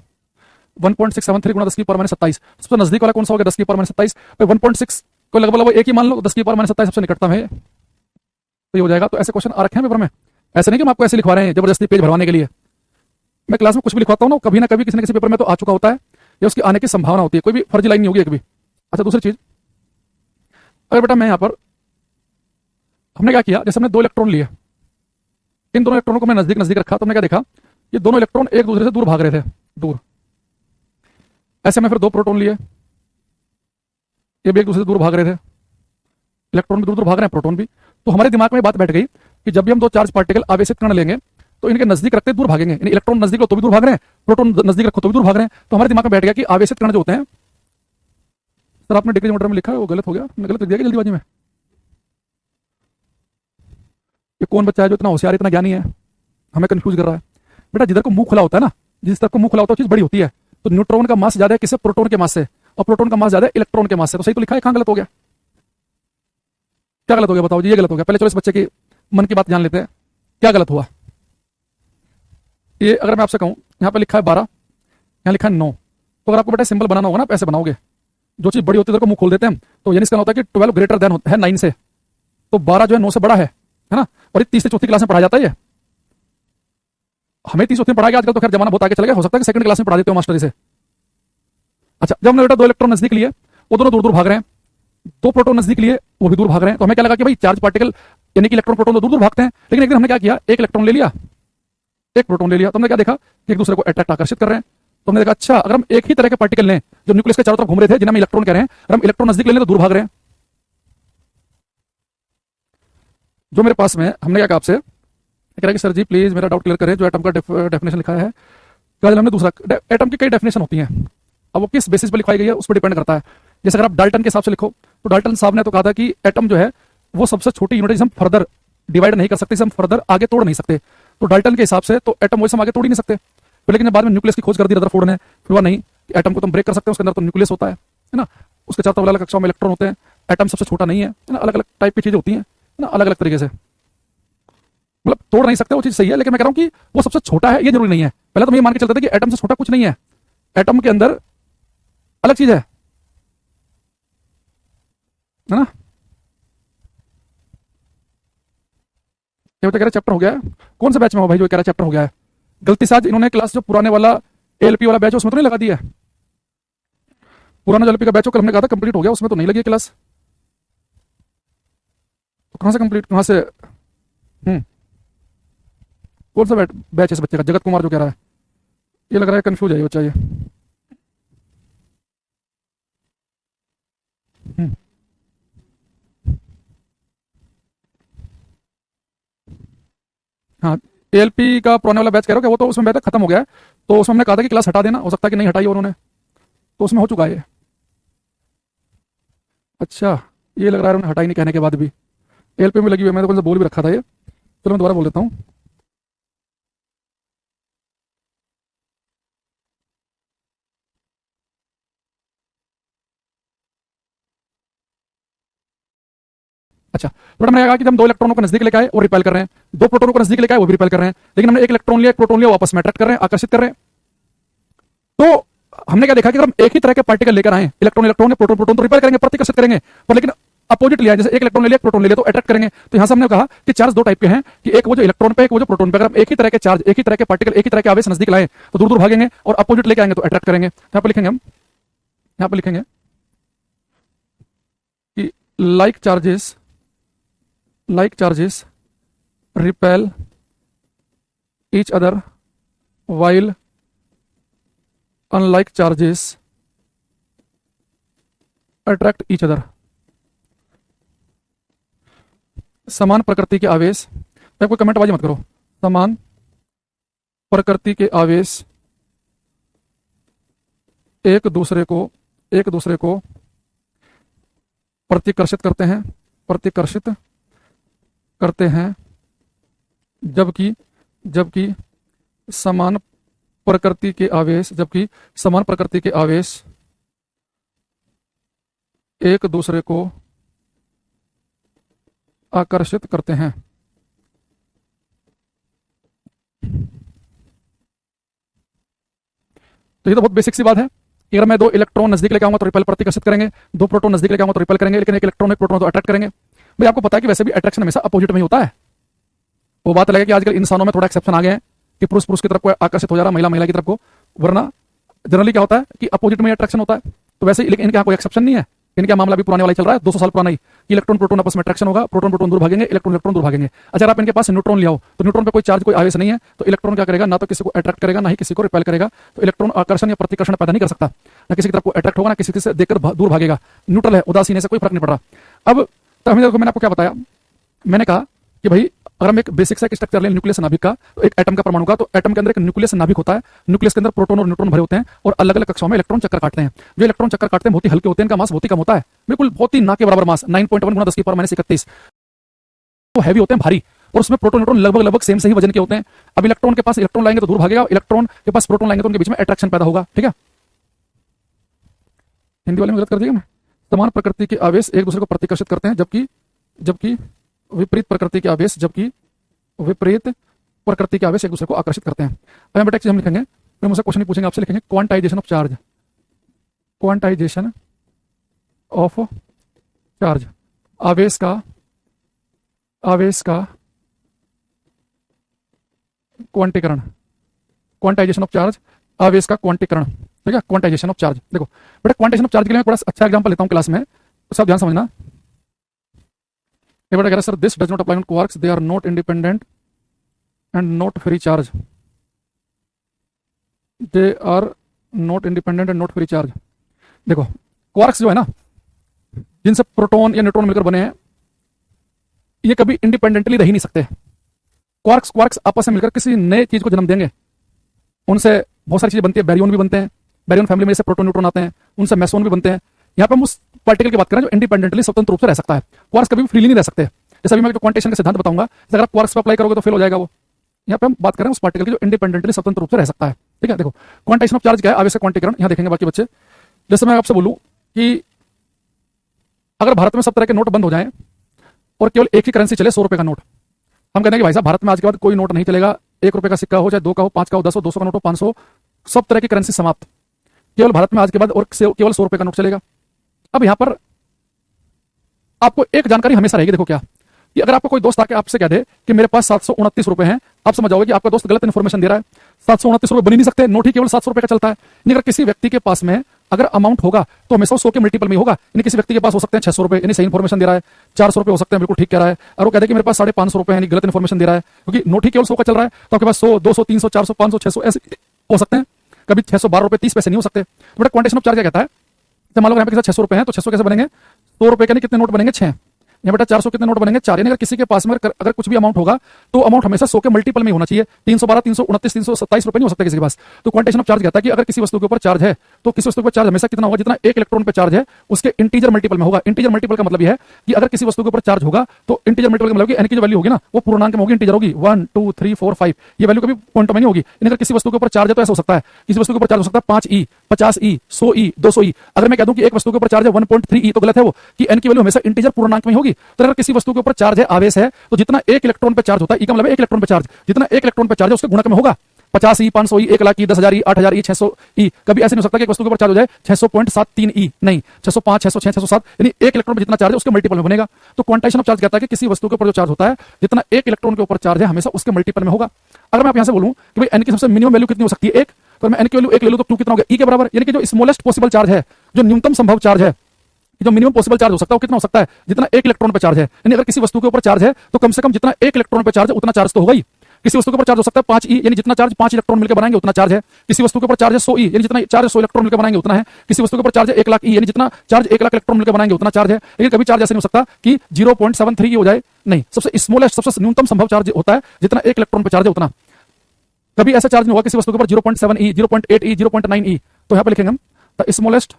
1.673 गुणा 10 की पावर माइनस 27, सबसे नजदीक वाला कौन सा हो गया 10 की पावर माइनस 27, 1.6 को लगभग एक ही मान लो, 10 की पावर माइनस 27 सबसे निकटतम है, तो ये हो जाएगा। तो ऐसे क्वेश्चन आ रखे हैं पेपर में, ऐसे नहीं कि हम आपको ऐसे लिखवा रहे हैं जबरदस्ती पेज भरवाने के लिए। मैं क्लास में कुछ भी लिखवाता हूँ ना, कभी ना कभी किसी न किसी पेपर में तो आ चुका होता है, या उसकी आने की संभावना होती है, कोई भी फर्जी लाइन नहीं होगी एक भी। अच्छा दूसरी चीज, अगर बेटा मैं यहाँ पर, हमने क्या किया, जैसे हमने 2 इलेक्ट्रॉन लिए, इन दोनों इलेक्ट्रॉनों को मैं नजदीक नजदीक रखा, तो हमने क्या देखा, ये दोनों इलेक्ट्रॉन एक दूसरे से दूर भाग रहे थे, दूर। ऐसे में फिर 2 प्रोटॉन लिए, ये भी एक दूसरे से दूर भाग रहे थे, इलेक्ट्रॉन भी दूर दूर भाग रहे हैं, प्रोटॉन भी। तो हमारे दिमाग में बात बैठ गई कि जब भी हम 2 चार्ज पार्टिकल आवेशित कण लेंगे तो इनके नजदीक रखते दूर भागेंगे, यानी इलेक्ट्रॉन नजदीक लो तो भी दूर भाग रहे हैं, प्रोटॉन नजदीक रखो तो भी दूर भाग रहे हैं। तो हमारे दिमाग में बैठ गया कि आवेशित कण जो होते हैं, सर आपने डिग्री मीटर में लिखा है वो गलत हो गया, मैंने गलत लिख दिया जल्दीबाजी में। ये कौन बच्चा है जो इतना होशियार, इतना ज्ञानी है, हमें कंफ्यूज कर रहा है। बेटा जिधर को मुंह खुला होता है ना, जिस तरफ को मुंह खुला होता है चीज बड़ी होती है। तो न्यूट्रॉन का मास ज्यादा है किससे, प्रोटॉन के मास से, और प्रोटॉन का मास ज्यादा है इलेक्ट्रॉन के मास से। तो सही तो लिखा है, कहां गलत हो गया, क्या गलत हो गया बताओ जी, ये गलत हो गया। पहले चलो इस बच्चे की मन की बात जान लेते हैं, क्या गलत हुआ। ये अगर मैं आपसे कहूं, यहाँ पे लिखा है 12, यहाँ लिखा है 9, तो अगर आपको बेटा सिंबल बनाना होगा ना, आप ऐसे बनाओगे, जो चीज बड़ी होती है उधर को मुंह खोल देते हैं, तो यानी इसका होता है कि 12 ग्रेटर देन है 9 से, तो 12 जो है 9 से बड़ा है ना। और ये तीसरी चौथी क्लास में पढ़ाया जाता है, ये हमें तीसरी चौथी में पढ़ाया गया, आजकल तो खैर जमाना बहुत आगे चला गया, हो सकता है कि सेकंड क्लास में पढ़ा देते हो मास्टर से। अच्छा जब हमने बेटा 2 इलेक्ट्रॉन नजदीक लिए, वो दोनों दूर दूर भाग रहे हैं, दो प्रोटॉन नजदीक लिए, वो भी दूर भाग रहे हैं। तो हमें क्या लगा कि भाई चार्ज पार्टिकल यानी कि इलेक्ट्रॉन प्रोटॉन तो दूर दूर भागते हैं, लेकिन एक दिन हमने क्या किया, एक इलेक्ट्रॉन ले लिया, एक प्रोटॉन ले लिया, तो हमने क्या देखा कि एक दूसरे को अट्रैक्ट आकर्षित कर रहे हैं। तो हमने देखा अच्छा अगर हम एक ही तरह के पार्टिकल लें जो न्यूक्लियस के चारों तरफ घूम रहे थे, जिन्हें हम इलेक्ट्रॉन कह रहे हैं, अगर हम इलेक्ट्रॉन नजदीक ले लें तो दूर भाग रहे हैं। जो मेरे पास में हमने क्या कहा आपसे, कह रहा है कि सर जी प्लीज मेरा डाउट क्लियर करें, जो एटम का डेफिनेशन लिखा है, कल हमने दूसरा एटम की कई डेफिनेशन होती हैं, अब वो किस बेसिस पर लिखाई गई है उस पर डिपेंड करता है। जैसे अगर आप डाल्टन के हिसाब से लिखो तो डाल्टन साहब ने तो कहा था कि एटम जो है वो सबसे छोटी यूनिट है जिसे हम फर्दर डिवाइड नहीं कर सकते, जिसे हम फर्दर आगे तोड़ नहीं सकते। तो डाल्टन के हिसाब से तो एटम वैसे हम आगे तोड़ ही नहीं सकते। तो लेकिन बाद में न्यूक्लियस की खोज कर दी रदरफोर्ड ने, फिर हुआ नहीं एटम को तुम ब्रेक कर सकते हो, उसके अंदर तो न्यूक्लियस होता है ना, उसके चारों तरफ अलग अलग कक्षाओं में इलेक्ट्रॉन होते हैं, एटम सबसे छोटा नहीं है ना, अलग अलग टाइप की चीजें होती हैं ना, अलग अलग तरीके से, मतलब तोड़ नहीं सकते, वो चीज सही है, लेकिन मैं कह रहा हूं कि वो सबसे छोटा है ये जरूरी नहीं है। पहले तो हम ये मान के चलते थे कि एटम से छोटा कुछ नहीं है, एटम के अंदर अलग चीज है ना। ये तो कह रहे चैप्टर हो गया है, कौन सा बैच में हो भाई जो कह रहा चैप्टर हो गया है? गलती से आज इन्होंने क्लास जो पुराने वाला एलपी वाला बैच उसमें तो नहीं लगा दिया है, पुराना जो एलपी का बैच हो कल हमने कहा था कंप्लीट हो गया, उसमें तो नहीं लगी क्लास, तो कहां से कंप्लीट, कहां से कौन सा बैच है इस बच्चे का, जगत कुमार जो कह रहा है? ये लग रहा है कंफ्यूज है ये बच्चा ये। हम्म, हाँ एएलपी का पुराने वाला बैच कह रहा हूँ, वो तो उसमें बैच खत्म हो गया है, तो उसमें हमने कहा था कि क्लास हटा देना, हो सकता है कि नहीं हटाई हो उन्होंने, तो उसमें हो चुका है ये। अच्छा ये लग रहा है उन्होंने हटाई नहीं कहने के बाद भी, एएलपी में लगी हुई है, मैं तो कौन सा बोल भी रखा था ये, चलो मैं दोबारा बोल देता हूँ। अच्छा थोड़ा मैंने कहा कि हम दो इलेक्ट्रॉनों को नजदीक लेके आए और रिपेल कर रहे हैं, दो प्रोटोनों को नजदीक लेके आए वो भी रिपेल कर रहे हैं, लेकिन हमने एक इलेक्ट्रॉन लिया एक प्रोटोन लिया, वापस में अट्रैक्ट कर रहे हैं, आकर्षित कर रहे हैं। तो हमने क्या देखा कि अगर हम एक ही तरह के पार्टिकल लेकर आए, इलेक्ट्रॉन इलेक्ट्रॉन प्रोटोन प्रोटोन तो रिपेल करेंगे, प्रतिकर्षित करेंगे, पर लेकिन अपोजिट लिया, जैसे एक इलेक्ट्रॉन ले लिया प्रोटोन ले लिया तो अट्रैक्ट करेंगे। तो यहां से हमने कहा कि चार्ज दो टाइप के हैं, कि एक वो जो इलेक्ट्रॉन पे, एक वो जो प्रोटोन पे। अगर हम एक ही तरह के चार्ज, एक ही तरह के पार्टिकल, एक ही तरह के आवेश नजदीक लाएं तो दूर दूर भागेंगे, और अपोजिट लेके आएंगे तो अट्रैक्ट करेंगे। यहाँ पर लिखेंगे हम, यहाँ पर लिखेंगे कि like charges repel each other while unlike charges attract each other। समान प्रकृति के आवेश, कोई कमेंट बाजी मत करो, समान प्रकृति के आवेश एक दूसरे को प्रतिकर्षित करते हैं, जबकि समान प्रकृति के आवेश एक दूसरे को आकर्षित करते हैं। तो ये तो बहुत बेसिक सी बात है कि अगर मैं दो इलेक्ट्रॉन नजदीक लेके आऊंगा तो रिपेल प्रतिकर्षित करेंगे, दो प्रोटॉन नजदीक लेके आऊंगा तो रिपेल करेंगे, लेकिन एक इलेक्ट्रॉन एक प्रोटॉन तो अट्रैक्ट करेंगे। भाई आपको पता है कि वैसे भी अट्रैक्शन हमेशा अपोजिट में ही होता है। वो बात लगे कि आजकल इंसानों में थोड़ा एक्सेप्शन आ गए हैं कि पुरुष पुरुष की तरफ को आकर्षित हो जा रहा है, महिला महिला की तरफ को, वरना जनरली क्या होता है कि अपोजिट में अट्रैक्शन होता है। तो वैसे ही लेकिन इनके यहाँ कोई एक्सेप्शन नहीं है, इनका मामला भी पुराने वाला चल रहा है, 200 साल पुराना ही। इलेक्ट्रॉन प्रोटॉन आपस में अट्रैक्शन होगा, प्रोटॉन प्रोटॉन दूर भागेंगे, इलेक्ट्रॉन इलेक्ट्रॉन दूर भागेंगे। अच्छा आप इनके पास न्यूट्रॉन ले आओ तो न्यूट्रॉन पे कोई चार्ज कोई आवेश नहीं है, तो इलेक्ट्रॉन क्या करेगा, ना तो किसी को अट्रैक्ट करेगा ना ही किसी को रिपेल करेगा। तो इलेक्ट्रॉन आकर्षण या प्रतिकर्षण पैदा नहीं कर सकता, ना किसी की तरफ को अट्रैक्ट होगा ना किसी से देखकर दूर भागेगा, न्यूट्रल है, उदासीन से कोई फर्क नहीं पड़ रहा। अब तो मैंने आपको क्या बताया, मैंने कहा कि भाई अगर हम एक बेसिक सा स्ट्रक्चर लें न्यूक्लियस नाभिक का, तो एक एटम का परमाणु का, तो एटम के अंदर एक न्यूक्लियस नाभिक होता है, न्यूक्लियस के अंदर प्रोटॉन और न्यूट्रॉन भरे होते हैं और अलग अलग कक्षाओं में इलेक्ट्रॉन चक्कर काटते हैं। जो इलेक्ट्रॉन चक्कर काटते हैं बहुत ही हल्के होते हैं, इनका मास बहुत ही कम होता है, बिल्कुल बहुत ही ना के बराबर मास, 9.1 गुना 10⁻31। तो हैवी होते हैं, भारी, और उसमें प्रोटॉन न्यूट्रॉन लगभग सेम से ही वजन के होते हैं। अब इलेक्ट्रॉन के पास इलेक्ट्रॉन लाएंगे तो दूर भागेगा, इलेक्ट्रॉन के पास प्रोटॉन लाएंगे तो उनके बीच में अट्रैक्शन पैदा होगा। ठीक है, हिंदी वाले में गलत कर दिया मैं। समान प्रकृति के आवेश एक दूसरे को प्रतिकर्षित करते हैं, जबकि विपरीत प्रकृति के आवेश एक दूसरे को आकर्षित करते हैं। अब बेटा एक चीज हम लिखेंगे, फिर मुझसे क्वेश्चन पूछेंगे आपसे, लिखेंगे quantization of charge, quantization of charge, आवेश का क्वांटीकरण, क्वांटाइजेशन ऑफ चार्ज, आवेश का क्वांटीकरण। ठीक है, क्वांटाइजेशन ऑफ चार्ज। देखो बेटा क्वांटाइजेशन ऑफ चार्ज के लिए मैं बड़ा अच्छा एग्जांपल लेता हूं क्लास में, सब ध्यान समझना। ये बेटा कह रहा है sir this does not apply on quarks, they are not independent and not free charge, they are not independent and not free charge. देखो क्वार्क्स जो है ना, जिनसे प्रोटॉन या न्यूट्रॉन मिलकर बने हैं, ये कभी इंडिपेंडेंटली रह ही नहीं सकते। क्वार्क्स क्वार्क्स आपस में मिलकर किसी नए चीज को जन्म देंगे, उनसे बहुत सारी चीजें बनती है, बैरियन भी बनते हैं, बैरियन फैमिली में से प्रोटॉन न्यूट्रॉन आते हैं, उनसे मेसोन भी बनते हैं। यहाँ पे हम उस पार्टिकल की बात करें जो इंडिपेंडेंटली स्वतंत्र रूप से रह सकता है। क्वार्क्स कभी भी फ्रीली नहीं रह सकते। जैसे अभी मैं जो क्वांटेशन का सिद्धांत बताऊंगा, अगर आप क्वार्क्स पर अप्लाई करोगे तो फेल हो जाएगा वो। यहाँ पे हम बात करें उस पार्टिकल की जो इंडिपेंडेंटली स्वतंत्र रूप से रह सकता है। ठीक है, देखो क्वांटेशन ऑफ चार्ज क्या है, आवेश क्वांटीकरण यहाँ देखेंगे बाकी बच्चे। जैसे मैं आपसे बोलूं कि अगर भारत में सब तरह के नोट बंद हो जाएं और केवल एक ही करेंसी चले, 100 रुपए का नोट, हम कहते हैं कि भाई साहब भारत में आज के बाद कोई नोट नहीं चलेगा, 1 रुपए का सिक्का हो, चाहे 2 का हो, 5 का हो, 10 हो, 200 का नोट हो, 500, सब तरह की करेंसी समाप्त, केवल भारत में आज के बाद और केवल 100 रुपए का नोट चलेगा। अब यहां पर आपको एक जानकारी हमेशा रहेगी, देखो क्या, कि अगर आपको कोई दोस्त आके आपसे कह दे कि मेरे पास 729 रुपए हैं, आप समझ जाओगे कि आपका दोस्त गलत इन्फॉर्मेशन दे रहा है। 729 रुपए बन ही नहीं सकते, नोट ही केवल 700 रुपए का चलता है। यानी अगर किसी व्यक्ति के पास में अगर अमाउंट होगा तो हमेशा 100 के मल्टीपल में होगा। यानी किसी व्यक्ति के पास हो सकते हैं 600 रुपए, यानी सही इन्फॉर्मेशन दे रहा है, 400 रुपए हो सकते हैं, बिल्कुल ठीक कह रहा है, और वो कहते हैं कि मेरे पास 550 रुपए है, यानी गलत इन्फॉर्मेशन दे रहा है, क्योंकि नोट ही केवल 100 का चल रहा है। तो आपके पास 100, 200, 300, 400, 500, 600 ऐसे हो सकते हैं, कभी 612 रुपए 30 पैसे नहीं हो सकते। तो बेटा क्वांटेशन ऑफ चार्ज क्या कहता है, तो मान लो यहाँ पे 600 रुपए हैं, तो 600 कैसे बनेंगे, 100 रुपए के कितने नोट बनेंगे, 6। यहाँ बेटा 400 कितने नोट बनेंगे, 4। यानी अगर किसी के पास में अगर कुछ भी अमाउंट होगा तो अमाउंट हमेशा 100 के मल्टीपल में होना चाहिए। 312, 329, 327 रुपए नहीं हो सकता किसी के पास। तो क्वांटेशन ऑफ चार्ज कहता है कि अगर किसी वस्तु के ऊपर चार्ज है तो किसी वस्तु पर चार्ज हमेशा कितना होगा, जितना एक इलेक्ट्रॉन पे चार्ज है उसके इंटीजर मल्टीपल में होगा। इंटीजर मल्टीपल का मतलब यह है कि अगर किसी वस्तु के ऊपर चार्ज होगा तो इंटीजर मल्टीपल का मतलब एन की जो वैल्यू होगी ना, वो पूर्णांक में होगी, इंटीजर होगी, 1 2 3 4 5, ये वैल्यू कभी पॉइंट में नहीं होगी। अगर किसी वस्तु के ऊपर चार्ज है तो ऐसा हो सकता है, किसी वस्तु के ऊपर चार्ज हो सकता है 5e, 50e, 100e, 200e। अगर मैं कह दूं कि एक वस्तु के ऊपर चार्ज है 1.3e, तो गलत है वो, कि एन की वैल्यू हमेशा इंटीजर पूर्णांक में होगी। तो अगर किसी वस्तु के ऊपर चार्ज है, आवेश है, तो जितना एक इलेक्ट्रॉन पे चार्ज होता है, ई का मतलब एक इलेक्ट्रॉन पे चार्ज, जितना एक इलेक्ट्रॉन पे चार्ज है उसके गुणक में होगा। 50e, 500e, 1 लाख ई, 10,000e, 8,000e, 600e। कभी ऐसे नहीं हो सकता कि एक वस्तु के ऊपर चार्ज हो जाए 600.73e, नहीं, 605, 606, 607, यानी एक इलेक्ट्रॉन पे जितना चार्ज है उसके मल्टीपल में बनेगा। तो क्वांटेशन ऑफ चार्ज कहता है कि किसी वस्तु के ऊपर जो चार्ज होता है, जितना एक इलेक्ट्रॉन के ऊपर चार्ज है हमेशा उसके मल्टीपल में होगा। अगर मैं आप यहां से बोलूं कि भाई एन की सबसे मिनिमम वैल्यू कितनी हो सकती है, 1, तो मैं एन की वैल्यू 1 ले लूं तो 2 कितना हो गया, ई के बराबर। यानी कि जो स्मॉलेस्ट पॉसिबल चार्ज है, जो न्यूनतम संभव चार्ज है, जो मिनिमम पॉसिबल चार्ज हो सकता है वो कितना हो सकता है, जितना एक इलेक्ट्रॉन पे चार्ज है। यानी अगर किसी वस्तु के ऊपर चार्ज है तो कम से कम जितना एक इलेक्ट्रॉन पे चार्ज है उतना चार्ज तो होगा ही। किसी वस्तु के ऊपर चार्ज हो सकता है 5e, यानी जितना चार्ज 5 इलेक्ट्रॉन मिलकर बनाएंगे उतना चार्ज है। किसी वस्तु के ऊपर चार्ज है 100e, यानी जितना चार्ज 100 इलेक्ट्रॉन मिलकर बनाएंगे उतना है। किसी वस्तु के ऊपर चार्ज है 1 लाख e, यानी जितना चार्ज 1 लाख इलेक्ट्रॉन मिलकर बनाएंगे उतना चार्ज है। लेकिन कभी चार्ज ऐसे नहीं हो सकता कि 0.73 हो जाए, नहीं, सबसे स्मॉलेस्ट, सबसे न्यूनतम संभव चार्ज होता है जितना एक इलेक्ट्रॉन पे चार्ज है उतना। कभी ऐसा चार्ज नहीं होगा किसी वस्तु के ऊपर 0.7e, 0.8e, 0.9e। तो यहां पे लिखेंगे हम the smallest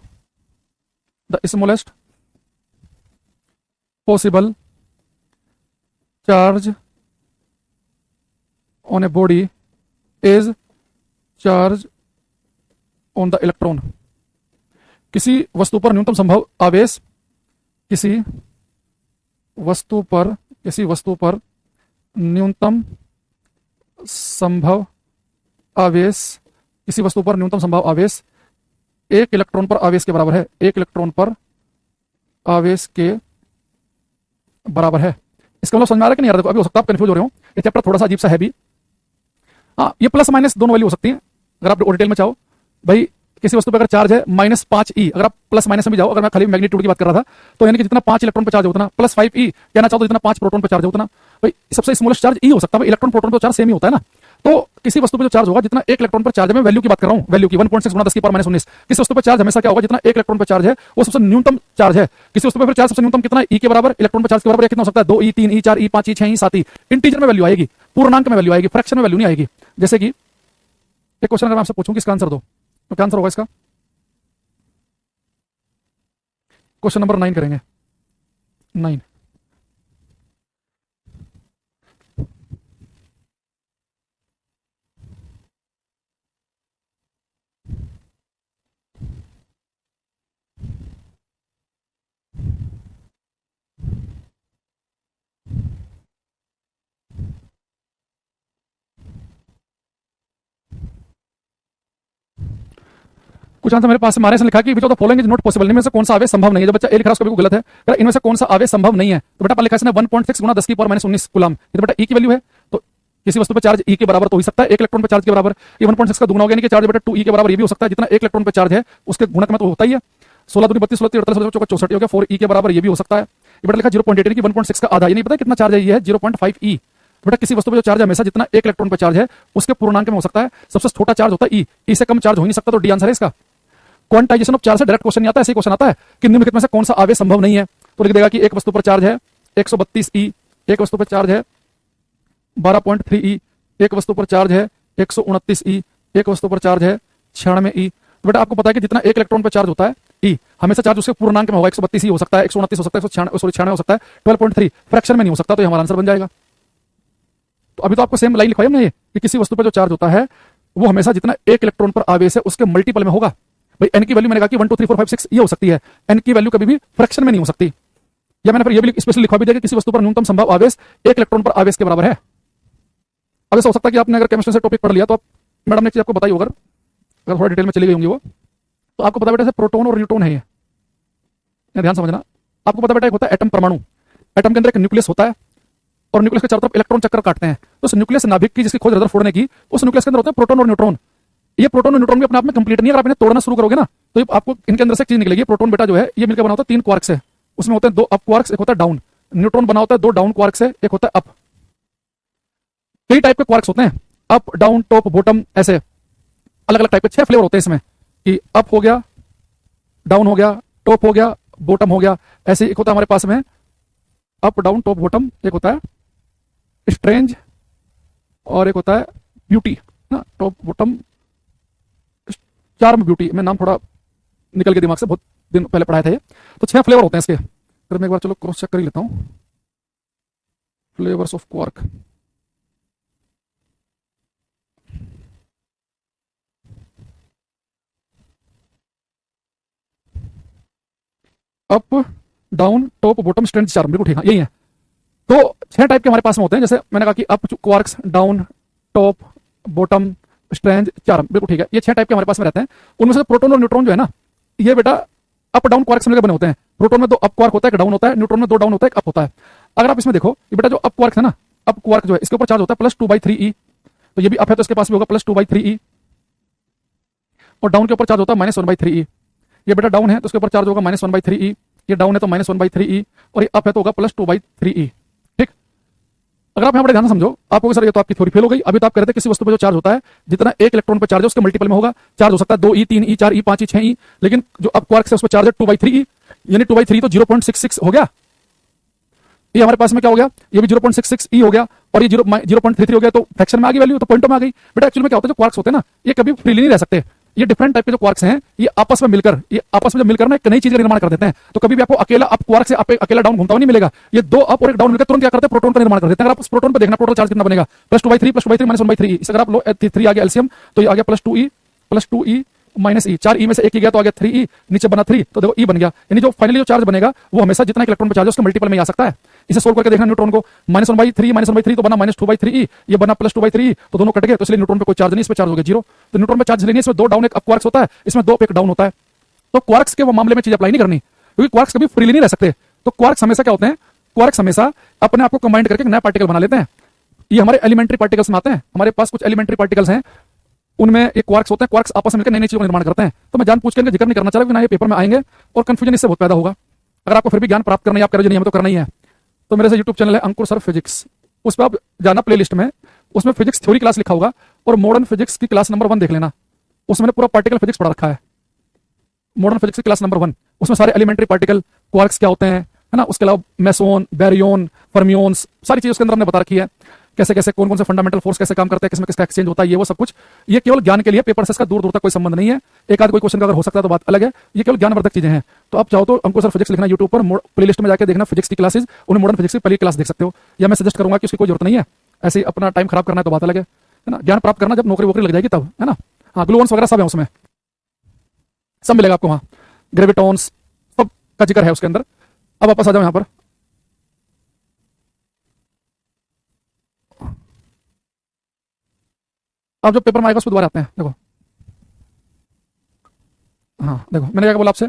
possible charge on a body is charge on the electron। किसी वस्तु पर न्यूनतम संभव आवेश, किसी वस्तु पर न्यूनतम संभव आवेश, किसी वस्तु पर न्यूनतम संभव आवेश 1 इलेक्ट्रॉन पर आवेश के बराबर है, 1 इलेक्ट्रॉन पर आवेश के बराबर है। इसका मतलब समझ में आ रहा है कि नहीं यार, देखो अभी हो सकता है आप कंफ्यूज हो रहे हो, ये चैप्टर थोड़ा सा अजीब सा है भी। हाँ, ये प्लस माइनस दोनों वैल्यू हो सकती है अगर आप डिटेल में चाहो। भाई किसी वस्तु पर अगर चार्ज है -5e, अगर आप प्लस माइनस में भी जाओ, अगर मैं खाली मैग्नीट्यूड की बात कर रहा था, तो यानी कि जितना 5 इलेक्ट्रॉन पे चार्ज है उतना, +5e कहना चाहो तो जितना 5 प्रोटॉन पे चार्ज है उतना। भाई सबसे स्मॉलेस्ट चार्ज ई हो सकता है, इलेक्ट्रॉन प्रोटॉन पे चार्ज सेम ही होता है ना। तो किसी वस्तु पे जो चार्ज होगा, जितना एक इलेक्ट्रॉन पर चार्ज है, मैं वैल्यू की बात कर रहा हूं, वैल्यू की 1.6 गुना 10 की पावर -19। किसी वस्तु पर चार्ज हमेशा क्या होगा, जितना एक इलेक्ट्रॉन पर चार्ज है वो सबसे न्यूनतम चार्ज है। किसी वस्तु पर फिर चार्ज सबसे न्यूनतम कितना, ई के बराबर, इलेक्ट्रॉन पर चार्ज के बराबर कितना हो सकता है, 2e, 3e, 4e, 5e, 6e, 7e। Integer में वैल्यू आएगी, पूर्णांक में वैल्यू आएगी, फ्रैक्शन में वैल्यू नहीं आएगी। जैसे कि एक क्वेश्चन अगर मैं आपसे पूछूं कि इसका आंसर दो, तो क्या आंसर होगा इसका? क्वेश्चन नंबर 9 करेंगे, 9। कुछ आंसर मेरे पास से मारे से लिखा कि which of the following is not possible, इनमें से कौन सा आवेश संभव नहीं है। जब बच्चा ए लिख रहा है उसका बिल्कुल गलत है, अगर इनमें से कौन सा आवेश संभव नहीं है, तो बेटा पर लिखा है इसने 1.6 गुना 10 की पावर -19 कूलम। ये तो बेटा ई की वैल्यू है, तो किसी वस्तु पर चार्ज ई के बराबर तो हो सकता है, एक इलेक्ट्रॉन पर चार्ज के बराबर। ये 1.6 का दुगना हो गया, यानी कि चार्ज बेटा 2e के बराबर ये भी हो सकता है, जितना एक इलेक्ट्रॉन पर चार्ज है उसके गुणक में तो होता ही है। 16 दूनी 32, 16 38, 16 चौका 64 हो गया, 4e के बराबर ये भी हो सकता है। ये बेटा लिखा 0.8 की 1.6 का आधा, ये नहीं पता कितना चार्ज है, ये है 0.5e। बेटा किसी वस्तु पे जो चार्ज हमेशा जितना एक इलेक्ट्रॉन पे चार्ज है उसके पूर्णांक में हो सकता है, सबसे छोटा चार्ज होता है ई से कम चार्ज हो ही नहीं सकता, तो डी आंसर है इसका। क्वांटाइजेशन ऑफ चार्ज से डायरेक्ट क्वेश्चन नहीं आता, ऐसे क्वेश्चन आता है कि निम्नलिखित में से कौन सा आवेश संभव नहीं है, तो लिख देगा कि एक वस्तु पर चार्ज है 132e, एक वस्तु पर चार्ज है 12.3e, एक वस्तु पर चार्ज है 129e, एक वस्तु पर चार्ज है 96e। तो बेटा आपको पता है कि जितना एक इलेक्ट्रॉन पर चार्ज होता है ई, हमेशा चार्ज उसके पूर्णांक में होगा, 132 हो सकता है, 129 हो सकता है, 196 हो सकता है, 12.3 फ्रैक्शन में नहीं हो सकता, तो ये हमारा आंसर बन जाएगा। तो अभी तो आपको सेम लाइन लिखवाई हमने ये कि किसी वस्तु पर जो चार्ज होता है वो हमेशा जितना एक इलेक्ट्रॉन पर आवेश है उसके मल्टीपल में होगा। भाई एन की वैल्यू मैंने कहा कि 1 2 3 4 5 6 ये हो सकती है, एन की वैल्यू कभी भी फ्रैक्शन में नहीं हो सकती। या मैंने फिर ये भी स्पेशली लिखवा भी दिया कि किसी वस्तु पर न्यूनतम संभव आवेश एक इलेक्ट्रॉन पर आवेश के बराबर है। अब ऐसा हो सकता है कि आपने अगर केमिस्ट्री से टॉपिक पढ़ लिया तो आप मैडम ने चीज आपको बताई होगा, अगर थोड़ा डिटेल में चली गई होंगी वो, तो आपको पता बेटा जैसे प्रोटॉन और न्यूट्रॉन है, ये ध्यान समझना। आपको पता बेटा एक होता है एटम, परमाणु। एटम के अंदर एक न्यूक्लियस होता है और न्यूक्लियस के चारों तरफ इलेक्ट्रॉन चक्कर काटते हैं, तो उस न्यूक्लियस नाभिक की जिसकी खोज रदरफोर्ड ने की, उस न्यूक्लियस के अंदर होते हैं प्रोटॉन और न्यूट्रॉन। ये प्रोटॉन और न्यूट्रॉन भी अपने आप में कंप्लीट नहीं है, अगर आप इन्हें तोड़ना शुरू करोगे ना तो आपको इनके अंदर से एक चीज निकलेगी। प्रोटॉन बेटा जो है ये मिलकर बना होता है 3 क्वार्क से, उसमें होते हैं 2 अप क्वार्क्स, एक होता है डाउन। न्यूट्रॉन बना होता है 2 डाउन क्वार्क से, एक होता है अप। कई टाइप के क्वार्क्स होते हैं, अप डाउन टॉप बॉटम, ऐसे अलग अलग टाइप के 6 फ्लेवर होते हैं इसमें, कि अप हो गया, डाउन हो गया, टॉप हो गया, बॉटम हो गया। ऐसे एक होता है हमारे पास में अप डाउन टॉप बॉटम, एक होता है स्ट्रेंज और एक होता है ब्यूटी ना, टॉप बॉटम चार्म ब्यूटी। मैं नाम थोड़ा निकल के दिमाग से, बहुत दिन पहले पढ़ाए थे ये। तो 6 फ्लेवर होते हैं इसके, फिर मैं एक बार चलो क्रॉस चेक कर ही लेता हूं। Flavours of quark, up down top bottom strange charm, बिल्कुल ठीक है, यही है। तो 6 टाइप के हमारे पास में होते हैं, जैसे मैंने कहा कि up quarks, down top bottom strange charm, बिल्कुल ठीक है। ये 6 टाइप के हमारे पास में रहते हैं। उनमें से प्रोटॉन और न्यूट्रॉन जो है ना, ये बेटा अप डाउन क्वार्क्स मिलकर बने होते हैं। प्रोटॉन में 2 अप क्वार्क होता है, एक डाउन होता है, न्यूट्रॉन में 2 डाउन होता है, एक अप होता है। अगर आप इसमें देखो, ये बेटा जो अप क्वार्क है ना, अप क्वार्क जो है इसके ऊपर चार्ज होता है +2/3e, तो ये भी अप है तो इसके पास भी होगा +2/3e, और डाउन के ऊपर चार्ज होता है -1/3e। ये बेटा डाउन है तो उसके ऊपर चार्ज होगा -1/3e, ये डाउन है तो -1/3e, और ये अप है तो होगा +2/3e। ठीक, अगर आप यहाँ बड़े ध्यान से समझो, आप सर ये तो आपकी थ्योरी फेल हो गई। अभी तो आप कह रहे थे किसी वस्तु पर जो चार्ज होता है जितना एक इलेक्ट्रॉन पर चार्ज है उसके मल्टीपल में होगा। चार्ज हो सकता है 2e 3e 4e 5e 6e, लेकिन जो अप क्वार्क है उस पर चार्ज है 2/3e, यानी 2/3 तो 0.66 हो गया। ये हमारे पास में क्या हो गया, ये भी 0.66e हो गया, और ये 0.33 हो गया, तो फ्रैक्शन में आ गई वैल्यू, तो पॉइंटों में आ गई। बेटा एक्चुअली में क्या होता है, जो क्वार्क्स होते हैं ना ये कभी फ्रीली नहीं रह सकते। ये डिफरेंट टाइप के जो क्वार्क्स हैं ये आपस में मिलकर ना एक नई चीज का निर्माण कर देते हैं। तो कभी भी आपको अकेला अप क्वार्क से अकेला डाउन घूमता हुआ नहीं मिलेगा। ये 2 अप और एक डाउन मिलकर तुरंत क्या करते हैं, प्रोटॉन का निर्माण कर देते हैं। अगर आप उस प्रोटॉन पर देखना टोटल चार्ज कितना बनेगा, +2/3 -1/3। इस अगर आप लो 3 आ गया एलसीएम, तो ये आ गया +2e -e, 4e में से एक ही गया तो आ गया 3e, नीचे बना 3, तो देखो e बन गया। यानी जो फाइनली जो चार्ज बनेगा वो हमेशा जितना इलेक्ट्रॉन पर चार्ज है उसके मल्टीपल में ही आ सकता है। इसे सोल्व करके देखना, न्यूट्रॉन को -1/3 तो बना -2/3e, ये बना +2/3e, तो दोनों कट गए, तो इसलिए न्यूट्रॉन पे कोई चार्ज नहीं, इस पे चार्ज हो गया 0। तो न्यूट्रॉन पे चार्ज नहीं है, इसमें 2 डाउन एक अप क्वार्क्स होता है, इसमें 2 अप एक डाउन होता है। तो क्वार्क्स के वो मामले में चीज अप्लाई नहीं करनी, क्योंकि क्वार्क्स कभी फ्रीली नहीं रह सकते। तो क्वार्क्स हमेशा क्या होते हैं, क्वार्क्स हमेशा अपने आप को कंबाइंड करके एक नया पार्टिकल बना लेते हैं। ये हमारे एलिमेंट्री पार्टिकल्स में आते हैं। हमारे पास कुछ एलिमेंट्री पार्टिकल्स हैं, उनमें एक क्वार्क्स होते हैं, क्वार्क्स आपस में मिलकर नई नई चीजों का निर्माण करते हैं। तो मैं जान पूछ के इनका जिक्र नहीं करना चाह रहा, ना ये पेपर में आएंगे और कंफ्यूजन इससे बहुत पैदा होगा। अगर आपको फिर भी ज्ञान प्राप्त करना है, आप करोगे नहीं हमें तो करना ही है, तो मेरे से यूट्यूब चैनल है अंकुर सर फिजिक्स, उस पर आप जाना प्लेलिस्ट में, उसमें फिजिक्स थ्योरी क्लास लिखा होगा और मॉडर्न फिजिक्स की क्लास नंबर 1 देख लेना। उसमें मैंने पूरा पार्टिकल फिजिक्स पढ़ा रखा है, मॉडर्न फिजिक्स की क्लास नंबर 1। उसमें सारे एलिमेंट्री पार्टिकल, क्वार्क्स क्या होते हैं, है ना, उसके अलावा मेसोन, बैरियन, फर्मियोन्स, सारी चीज उसके अंदर हमने बता रखी है। कैसे कैसे कौन कौन से फंडामेंटल फोर्स कैसे काम करते हैं, किसमें किसका एक्सचेंज होता है, ये वो सब कुछ। ये केवल ज्ञान के लिए, पेपर से इसका दूर दूर तक कोई संबंध नहीं है। एक आध कोई क्वेश्चन का अगर हो सकता है तो बात अलग है, ये केवल ज्ञानवर्धक चीजें हैं। तो आप चाहो तो अंकुर सर फिजिक्स लिखना यूट्यूब पर, प्लेलिस्ट में जाकर देखना फिजिक्स की क्लासेज, उन्हें मॉडर्न फिजिक्स की पहली क्लास देख सकते हो। या मैं सजेस्ट करूंगा कि उसकी कोई जरूरत नहीं है, ऐसे ही अपना टाइम खराब करना है तो बात अलग है ना। ज्ञान प्राप्त करना जब नौकरी वोकरी लग जाएगी तब, है ना। हाँ, ग्लूवंस वगैरह सब है उसमें, सब मिलेगा आपको वहां, ग्रेविटॉन्स सब का जिक्र है उसके अंदर। अब वापस आ जाओ यहाँ पर, अब जो पेपर में आएगा उसको दोबारा आते हैं। देखो, हाँ देखो मैंने क्या बोला आपसे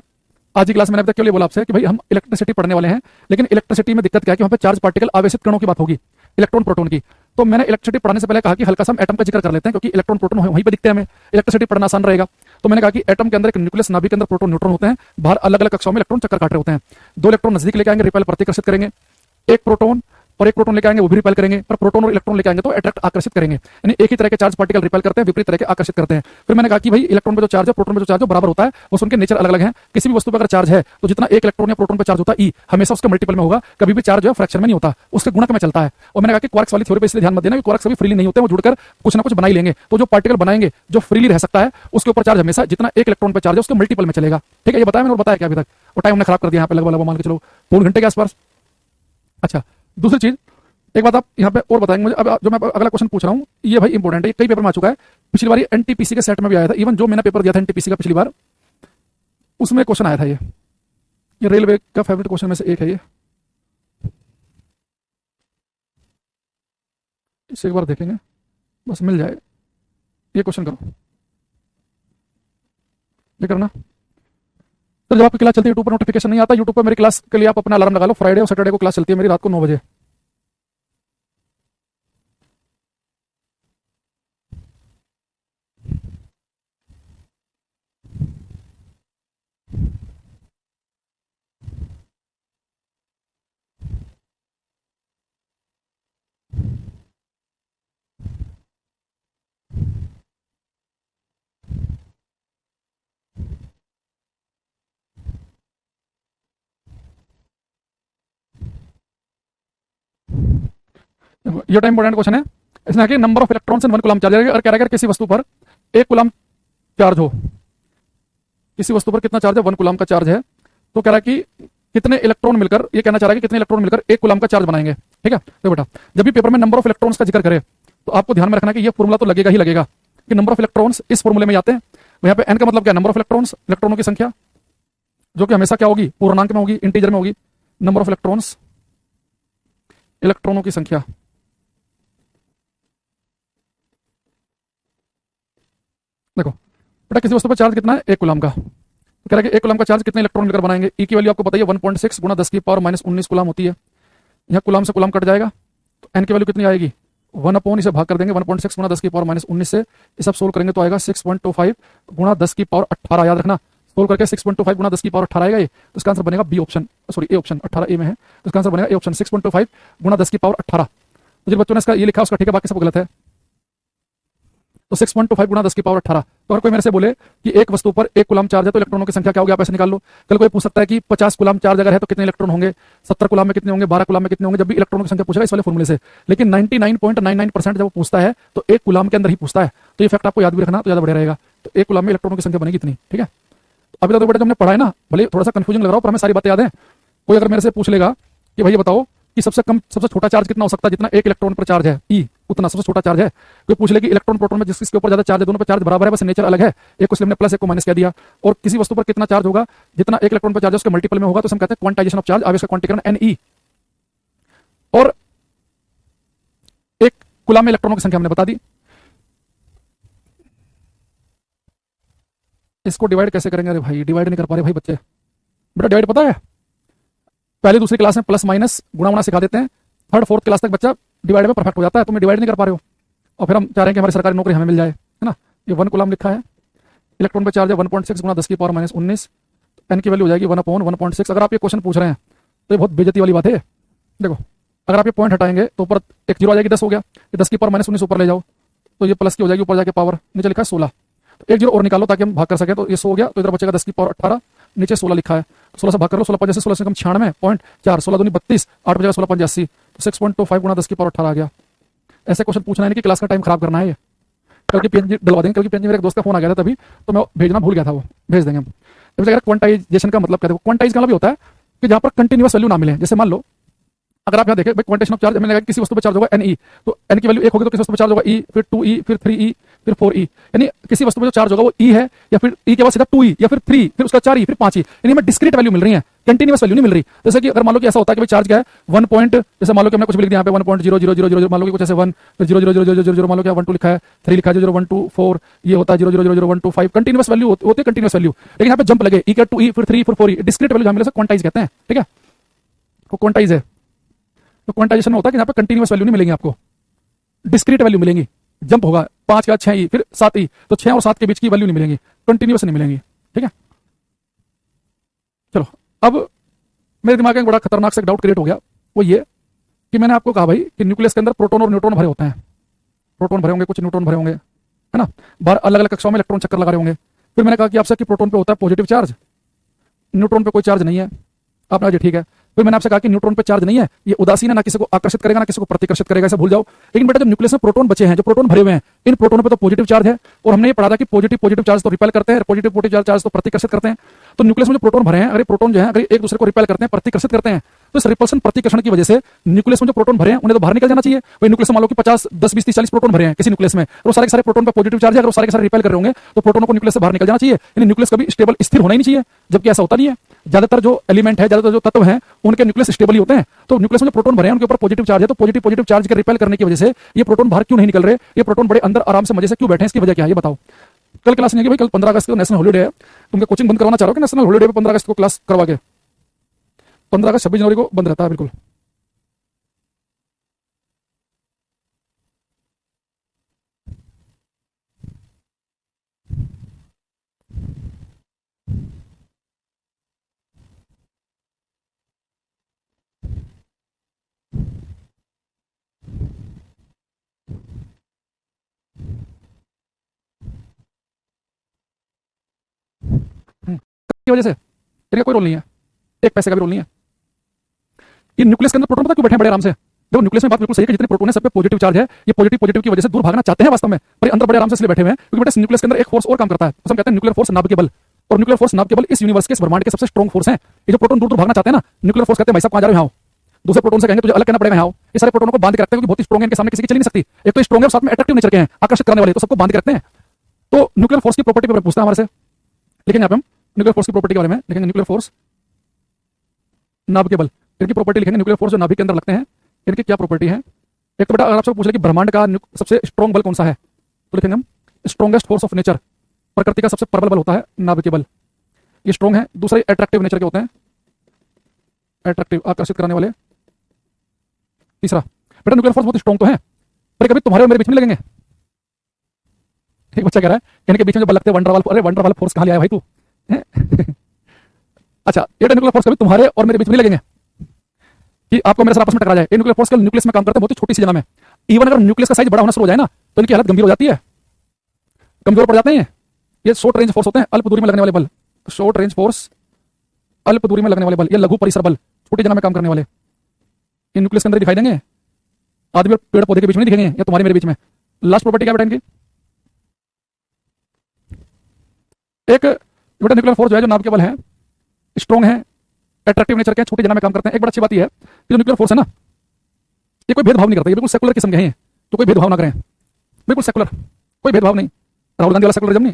आज की क्लास में, मैंने क्यों लिए बोला आपसे कि भाई हम इलेक्ट्रिसिटी पढ़ने वाले हैं, लेकिन इलेक्ट्रिसिटी में दिक्कत क्या है कि वहां पे चार्ज पार्टिकल आवेशित कणों की बात होगी, इलेक्ट्रॉन प्रोटॉन की। तो मैंने इलेक्ट्रिसिटी पढ़ाने से पहले कहा कि हल्का सा हम एटम का जिक्र कर लेते हैं, क्योंकि इलेक्ट्रॉन प्रोटॉन वहीं पे दिखते हैं, हमें इलेक्ट्रिसिटी पढ़ना आसान रहेगा। तो मैंने कहा कि एटम के अंदर एक न्यूक्लियस, नाभिक के अंदर प्रोटॉन न्यूट्रॉन होते हैं, बाहर अलग अलग कक्षाओं में इलेक्ट्रॉन चक्कर काट रहे होते हैं। दो इलेक्ट्रॉन नजदीक लेके आएंगे, रिपेल प्रतिकर्षित करेंगे। एक प्रोटॉन और एक प्रोटॉन लेके आएंगे, वो भी रिपेल करेंगे। पर प्रोटॉन और इलेक्ट्रॉन लेके आएंगे तो अट्रैक्ट, आकर्षित करेंगे। यानी एक ही तरह के चार्ज पार्टिकल रिपेल करते हैं, विपरीत तरह के आकर्षित करते हैं। फिर मैंने कहा कि भाई इलेक्ट्रॉन पे जो चार्ज है, प्रोटॉन पे जो चार्ज है, बराबर होता है, बस उनके नेचर अलग अलग हैं। किसी भी वस्तु पर अगर चार्ज है तो जितना एक इलेक्ट्रॉन या प्रोटॉन पे चार्ज होता है ई, हमेशा उसके मल्टीपल में होगा, कभी भी चार्ज जो है फ्रैक्शन में नहीं होता, उसके गुणक में चलता है। और मैंने कहा कि क्वार्क्स वाली थ्योरी पे इसलिए ध्यान मत देना कि क्वार्क्स कभी फ्रीली नहीं होते हैं, वो जुड़कर कुछ ना कुछ बना ही लेंगे। तो जो पार्टिकल बनाएंगे जो फ्रीली रह सकता है, उसके ऊपर चार्ज हमेशा जितना एक इलेक्ट्रॉन पे चार्ज है उसके मल्टीपल में चलेगा। ठीक है, ये बताया मैंने, और बताया क्या अभी तक? और टाइम हमने खराब कर दिया यहाँ पे, लगभग मान के चलो 2 घंटे के आसपास। अच्छा, दूसरी चीज, एक बात आप यहाँ पे और बताएंगे मुझे। अब जो मैं अगला क्वेश्चन पूछ रहा हूँ ये भाई इंपॉर्टेंट है, ये कई पेपर में आ चुका है। पिछली बार एनटीपीसी के सेट में भी आया था, इवन जो मैंने पेपर दिया था एनटीपीसी का पिछली बार, उसमें क्वेश्चन आया था। ये रेलवे का फेवरेट क्वेश्चन में से एक है। ये इसे एक बार देखेंगे, बस मिल जाए। ये क्वेश्चन करो, ये करना। तो जब आपकी क्लास चलती है यूट्यूब पर नोटिफिकेशन नहीं आता, यूट्यूब पर मेरी क्लास के लिए आप अपना अलार्म लगा लो। फ्राइडे और सैटरडे को क्लास चलती है मेरी रात को 9 बजे। ये टाइम इंपॉर्टेंट क्वेश्चन है। इसमें है कि number of electrons in 1 coulomb charge, अगर कह रहा है किसी वस्तु पर 1 कूलम चार्ज हो, किसी वस्तु पर कितना चार्ज है, 1 कूलम का चार्ज है, तो कह रहा है कि कितने इलेक्ट्रॉन मिलकर, ये कहना चाह रहा है कि कितने इलेक्ट्रॉन मिलकर 1 कूलम का चार्ज बनाएंगे। ठीक है, तो बेटा जब भी पेपर में नंबर ऑफ इलेक्ट्रॉन्स का जिक्र करे तो आपको ध्यान में रखना कि ये फॉर्मूला तो लगेगा ही लगेगा कि नंबर ऑफ इलेक्ट्रॉन्स इस फॉर्मूले में आते हैं। यहाँ पे एन का मतलब क्या, नंबर ऑफ इलेक्ट्रॉन्स, इलेक्ट्रॉनों की संख्या, जो कि हमेशा क्या होगी, पूर्णांक में होगी, इंटीजर में होगी। नंबर ऑफ इलेक्ट्रॉन्स, इलेक्ट्रॉनों की संख्या। देखो बेटा, किसी वस्तु पर चार्ज कितना है, 1 कूलम का, तो कह रहा है कि 1 कूलम का चार्ज कितने इलेक्ट्रॉन मिलकर बनाएंगे। ई की वैल्यू आपको बताइए 1.6 गुणा 10 की पावर -19 कूलम होती है। यहाँ कूलम से कूलम कट जाएगा तो एन की वैल्यू कितनी आएगी, 1 इसे भाग कर देंगे 1.6 गुणा 10 की पावर -19 से, ये सब सोल्व करेंगे तो आएगा 6.25 गुणा 10 की पावर 18। याद रखना, सोल्व करके 6.25 गुणा 10 की पावर 18 आएगा ये, तो इसका आंसर बनेगा B option, sorry A option, 18 A में है, तो इसका आंसर बनेगा ए ऑप्शन 6.25 गुणा 10 की पावर 18। तो जिन बच्चों ने इसका ये लिखा उसका ठीक है, बाकी सब गलत है। तो 6.25 गुणा 10 की पावर 18। तो अगर कोई मेरे से बोले कि एक वस्तु पर 1 कूलम चार्ज है तो इलेक्ट्रॉनों की संख्या क्या होगी, आप ऐसे निकाल लो। कल कोई पूछ सकता है कि 50 कूलम चार्ज अगर है तो कितने इलेक्ट्रॉन होंगे, 70 कूलम में कितने होंगे, 12 कूलम में कितने होंगे, जब भी इलेक्ट्रॉनों की संख्या पूछेगा इस वाले फॉर्मूले से। लेकिन 99.99% जब वो पूछता है तो 1 कूलम के अंदर ही पूछता है, तो ये फैक्ट आपको याद भी रखना तो ज्यादा बढ़िया रहेगा। तो 1 कूलम में इलेक्ट्रॉनों की संख्या बनेगी इतनी। ठीक है, तो अभी तक तो बेटा जो हमने पढ़ा है ना, भले थोड़ा सा कंफ्यूजन लग रहा हो पर हमें सारी बातें याद है। कोई अगर मेरे से पूछ लेगा कि भाई बताओ कि सबसे कम, सबसे छोटा चार्ज कितना हो सकता है, जितना 1 इलेक्ट्रॉन पर चार्ज है ई, उतना सबसे छोटा चार्ज है। कोई पूछ ले कि इलेक्ट्रॉन प्रोटॉन में जिसके ऊपर ज्यादा चार्ज है, दोनों पर चार्ज बराबर है, बस नेचर अलग है, एक को हमने प्लस एक को माइनस कह दिया। और किसी वस्तु पर कितना चार्ज होगा, जितना 1 इलेक्ट्रॉन पर चार्ज है उसके मल्टीपल में होगा, तो हम कहते हैं क्वांटाइजेशन ऑफ चार्ज, अब इसका क्वांटीकरण एन ई। और 1 कूलम में इलेक्ट्रॉनों की संख्या हमने बता दी। इसको डिवाइड कैसे करेंगे, अरे भाई डिवाइड नहीं कर पा रहे भाई बच्चे। बेटा डिवाइड पता है, पहली दूसरी क्लास में प्लस माइनस गुणा वुणा सिखा देते हैं, 3rd 4th क्लास तक बच्चा डिवाइड में परफेक्ट हो जाता है, तुम डिवाइड नहीं कर पा रहे हो। और फिर हम चाह रहे हैं कि हमारी सरकारी नौकरी हमें मिल जाए, है ना। ये 1 कूलम लिखा है, इलेक्ट्रॉन पे चार्ज है 1.6 गुणा 10 की पावर -19, एन की वैल्यू हो जाएगी 1/1.6। अगर आप ये क्वेश्चन पूछ रहे हैं तो ये बहुत बेइज्जती वाली बात है। देखो अगर आप ये पॉइंट हटाएंगे तो ऊपर एक जीरो आ जाएगी, 10 हो गया, ये 10 की पावर -19 ऊपर ले जाओ तो ये प्लस की हो जाएगी, ऊपर जाके पावर, नीचे लिखा है 16, तो एक जीरो और निकालो ताकि हम भाग कर सकें, तो ये 100 हो गया, तो इधर बचेगा 10 की पावर 18, नीचे 16 लिखा है, 16 से भाग कर लो, 16 5 से 16 से कम 96.4, 16 दूनी 32, 8 बचेगा 16 5 80, तो 6.25 गुणा 10 की पावर 18 आ गया। ऐसे क्वेश्चन पूछना है कि क्लास का टाइम खराब करना है। ये कल की पीएनजी डलवा देंगे, कल की पीएनजी मेरे एक दोस्त का फोन आ गया था तभी, तो मैं भेजना भूल गया था, वो भेज देंगे हम। क्वांटाइजेशन का मतलब क्या है, क्वांटाइज का मतलब होता है कि जहां पर कंटिन्यूअस वैल्यू ना मिले। जैसे मान लो अगर आप यहाँ देखें क्वांटेशन ऑफ चार्ज, मैंने कहा किसी वस्तु पर चार्ज होगा एन ई, तो एन की वैल्यू 1 होगी तो किसी वस्तु पर चार्ज होगा ई, फिर 2 ई, फिर 3 ई, फिर 4 ई, यानी किसी वस्तु पर जो चार्ज होगा वो ई है, या फिर ई के बाद सीधा 2 ई, या फिर 3, फिर उसका 4 ई, फिर 5 ई, यानी हमें डिस्क्रीट वैल्यू मिल रही है, कंटिन्यूअस वैल्यू नहीं मिल रही। जैसे कि अगर मान लो कि ऐसा होता है कि भाई चार्ज क्या है 1 पॉइंट, जैसे मान लो कि हमने कुछ भी लिख दिया यहाँ पे 1.0000, मान लो कि कुछ ऐसे 1, फिर 0.0000, मान लो कि 1 2 लिखा है, 3 लिखा है, 0.124, ये होता है 0.0000125, कंटिन्यूअस वैल्यू होती है, कंटिन्यूअस वैल्यू। लेकिन यहाँ पे जंप लगे, ई का 2 ई, फिर 3, फिर 4 ई, डिस्क्रीट वैल्यू मिले, क्वांटाइज कहते हैं। ठीक है, वो क्वांटाइज है। तो क्वांटाइजेशन में होता है कि यहाँ पे कंटिन्यूअस वैल्यू नहीं मिलेगी आपको, डिस्क्रीट वैल्यू मिलेंगी, जंप होगा 5 का 6 ही, फिर 7 ही, तो 6 और 7 के बीच की वैल्यू नहीं मिलेंगी, कंटिन्यूस नहीं मिलेंगी। ठीक है, चलो अब मेरे दिमाग में एक बड़ा खतरनाक सा डाउट क्रिएट हो गया, वो ये कि मैंने आपको कहा भाई कि न्यूक्लियस के अंदर प्रोटॉन और न्यूट्रॉन भरे होते हैं, प्रोटॉन भरे होंगे, कुछ न्यूट्रॉन भरे होंगे, है ना, बाहर अलग अलग कक्षाओं में इलेक्ट्रॉन चक्कर लगा रहे होंगे। फिर मैंने कहा कि आपसे कि प्रोटॉन पे होता है पॉजिटिव चार्ज, न्यूट्रॉन पे कोई चार्ज नहीं है। आपने ठीक है, फिर मैंने आपसे कहा कि न्यूट्रॉन पे चार्ज नहीं है, ये उदासीन है, ना किसी को आकर्षित करेगा ना किसी को प्रतिकर्षित करेगा, ऐसा भूल जाओ। लेकिन बेटा जो न्यूक्लियस में प्रोटॉन बचे हैं, जो प्रोटॉन भरे हुए हैं, इन प्रोटोनों पे तो पॉजिटिव चार्ज है, और हमने ये पढ़ा था कि पॉजिटिव पॉजिटिव चार्ज तो रिपेल करते हैं, पॉजिटिव पॉजिटिव चार्ज तो प्रतिकर्षित करते हैं। तो न्यूक्लियस में जो प्रोटॉन भरे हैं, अगर प्रोटॉन जो है अगर एक दूसरे को रिपेल करते हैं, प्रतिकर्षित करते हैं, तो इस रिपल्सन प्रतिकर्षण की वजह से न्यूक्लियस में जो प्रोटॉन भरे हैं उन्हें तो बाहर निकल जाना चाहिए। वही न्यूक्लियस में मान लो कि 50 10 20 30 40 प्रोटॉन भरे हैं किसी न्यूक्लियस में, और सारे के सारे प्रोटॉन पे पॉजिटिव चार्ज है, अगर वो सारे के सारे रिपेल कर रहे होंगे तो प्रोटॉनों को न्यूक्लियस से बाहर निकल जाना चाहिए, यानी न्यूक्लियस कभी स्टेबल स्थिर होना ही नहीं चाहिए, जबकि ऐसा होता नहीं है। ज्यादातर जो एलिमेंट है, ज्यादातर जो तत्व हैं, उनके न्यूक्लियस स्टेबल ही होते हैं। तो न्यूक्लियस में जो प्रोटॉन भरे हैं उनके ऊपर पॉजिटिव चार्ज है, तो पॉजिटिव पॉजिटिव चार्ज के रिपेल करने की वजह से ये प्रोटॉन बाहर क्यों नहीं निकल रहे, ये प्रोटॉन बड़े अंदर आराम से मजे से क्यों बैठे हैं, इसकी वजह क्या है ये बताओ। कल क्लास नहीं है भाई, कल 15 अगस्त को नेशनल हॉलीडे है, तुमको कोचिंग बंद करवाना चाह रहे हो कि नेशनल हॉलीडे पे 15 अगस्त को क्लास करवा के? 15 अगस्त 26 जनवरी को बंद रहता है बिल्कुल। की वजह से इनका कोई रोल नहीं है, एक पैसे का भी रोल नहीं है। ये न्यूक्लियस के अंदर प्रोटॉन पता क्यों बैठे हैं बड़े आराम से? देखो न्यूक्लियस में बात बिल्कुल सही है कि जितने प्रोटॉन है सब पे पॉजिटिव चार्ज है, ये पॉजिटिव पॉजिटिव की वजह से दूर भागना चाहते हैं वास्तव में, पर ये अंदर बड़े आराम से इसलिए बैठे हुए हैं क्योंकि बेटा न्यूक्लियस के अंदर एक फोर्स और काम करता है, उसे हम कहते हैं न्यूक्लियर फोर्स नाभिकीय बल। और न्यूक्लियर फोर्स नाभिकीय बल इस यूनिवर्स के, इस ब्रह्मांड के सबसे स्ट्रॉन्ग फोर्स है। ये जो प्रोटॉन दूर दूर भागना चाहते हैं ना, न्यूक्लियर फोर्स कहते हैं भाई साहब कहां जा रहे हो, यहाँ दूसरे प्रोटॉन से कहेंगे तुझे अलग करना पड़ेगा, यहाँ ये सारे प्रोटॉनों को बांध के रखते हैं क्योंकि बहुत स्ट्रॉन्ग है, इनके सामने किसी की चल नहीं सकती। एक तो स्ट्रॉन्ग है और साथ में अट्रैक्टिव नेचर के हैं, आकर्षित करने वाले, तो सबको बांध के रखते हैं। तो न्यूक्लियर फोर्स की प्रॉपर्टी पर पूछता है हमारे से, लेकिन यहाँ पे हम न्यूक्लियर फोर्स की प्रॉपर्टी के बारे में लिखेंगे, न्यूक्लियर फोर्स नाभिकीय बल, इनकी प्रॉपर्टी लिखेंगे। न्यूक्लियर फोर्स जो नाभिक के अंदर लगते हैं, इनकी क्या प्रॉपर्टी है? एक तो बेटा अगर आपसे पूछ ले कि ब्रह्मांड का सबसे स्ट्रॉन्ग बल कौन सा है, तो लिखेंगे हम स्ट्रॉन्गेस्ट फोर्स ऑफ नेचर, प्रकृति का सबसे प्रबल बल होता है नाभिकीय बल, ये स्ट्रॉन्ग है। दूसरे अट्रैक्टिव नेचर के होते हैं, अट्रैक्टिव आकर्षित करने वाले। तीसरा बेटा न्यूक्लियर फोर्स बहुत स्ट्रॉन्ग तो है, पर कभी तुम्हारे और मेरे बीच में लगेंगे। एक बच्चा कह रहा है इनके बीच में जो बल लगते हैं वंडरवाल, अरे वंडरवाल फोर्स कहां ले आया भाई तू? अच्छा ये न्यूक्लियर फोर्स कभी तुम्हारे और मेरे बीच में नहीं लगेंगे कि आपको मेरे साथ आपस में टकरा जाए। ये न्यूक्लियर फोर्स न्यूक्लियस में काम करते हैं बहुत ही छोटी सी जगह में। इवन अगर न्यूक्लियस का साइज बड़ा होना शुरू हो जाए ना तो इनकी हालत गंभीर हो जाती है, कमजोर पड़ जाते हैं। ये शॉर्ट रेंज फोर्स होते हैं, अल्प दूरी में लगने वाले बल, शॉर्ट रेंज फोर्स, अल्प दूरी में लगने वाले बल, ये लघु परिसर बल, छोटी जगह में काम करने वाले, ये न्यूक्लियस के अंदर दिखाई देंगे। आदमी और पेड़ पौधे के बीच में नहीं दिखेंगे, या तुम्हारे मेरे बीच में। लास्ट प्रॉपर्टी क्या बेटा इनकी? एक बेटा न्यूक्लियर फोर्स जो है, जो नाभिकीय बल है, स्ट्रॉन्ग है, अट्रैक्टिव नेचर के, छोटी जगह में काम करते हैं। एक बड़ा अच्छी बात यह है कि जो न्यूक्लियर फोर्स है ना, ये कोई भेदभाव नहीं करता, ये बिल्कुल सेकुलर किस्म के हैं, तो कोई भेदभाव ना करें, बिल्कुल सेकुलर, कोई भेदभाव नहीं। राहुल गांधी वाला सेकुलरिज्म नहीं,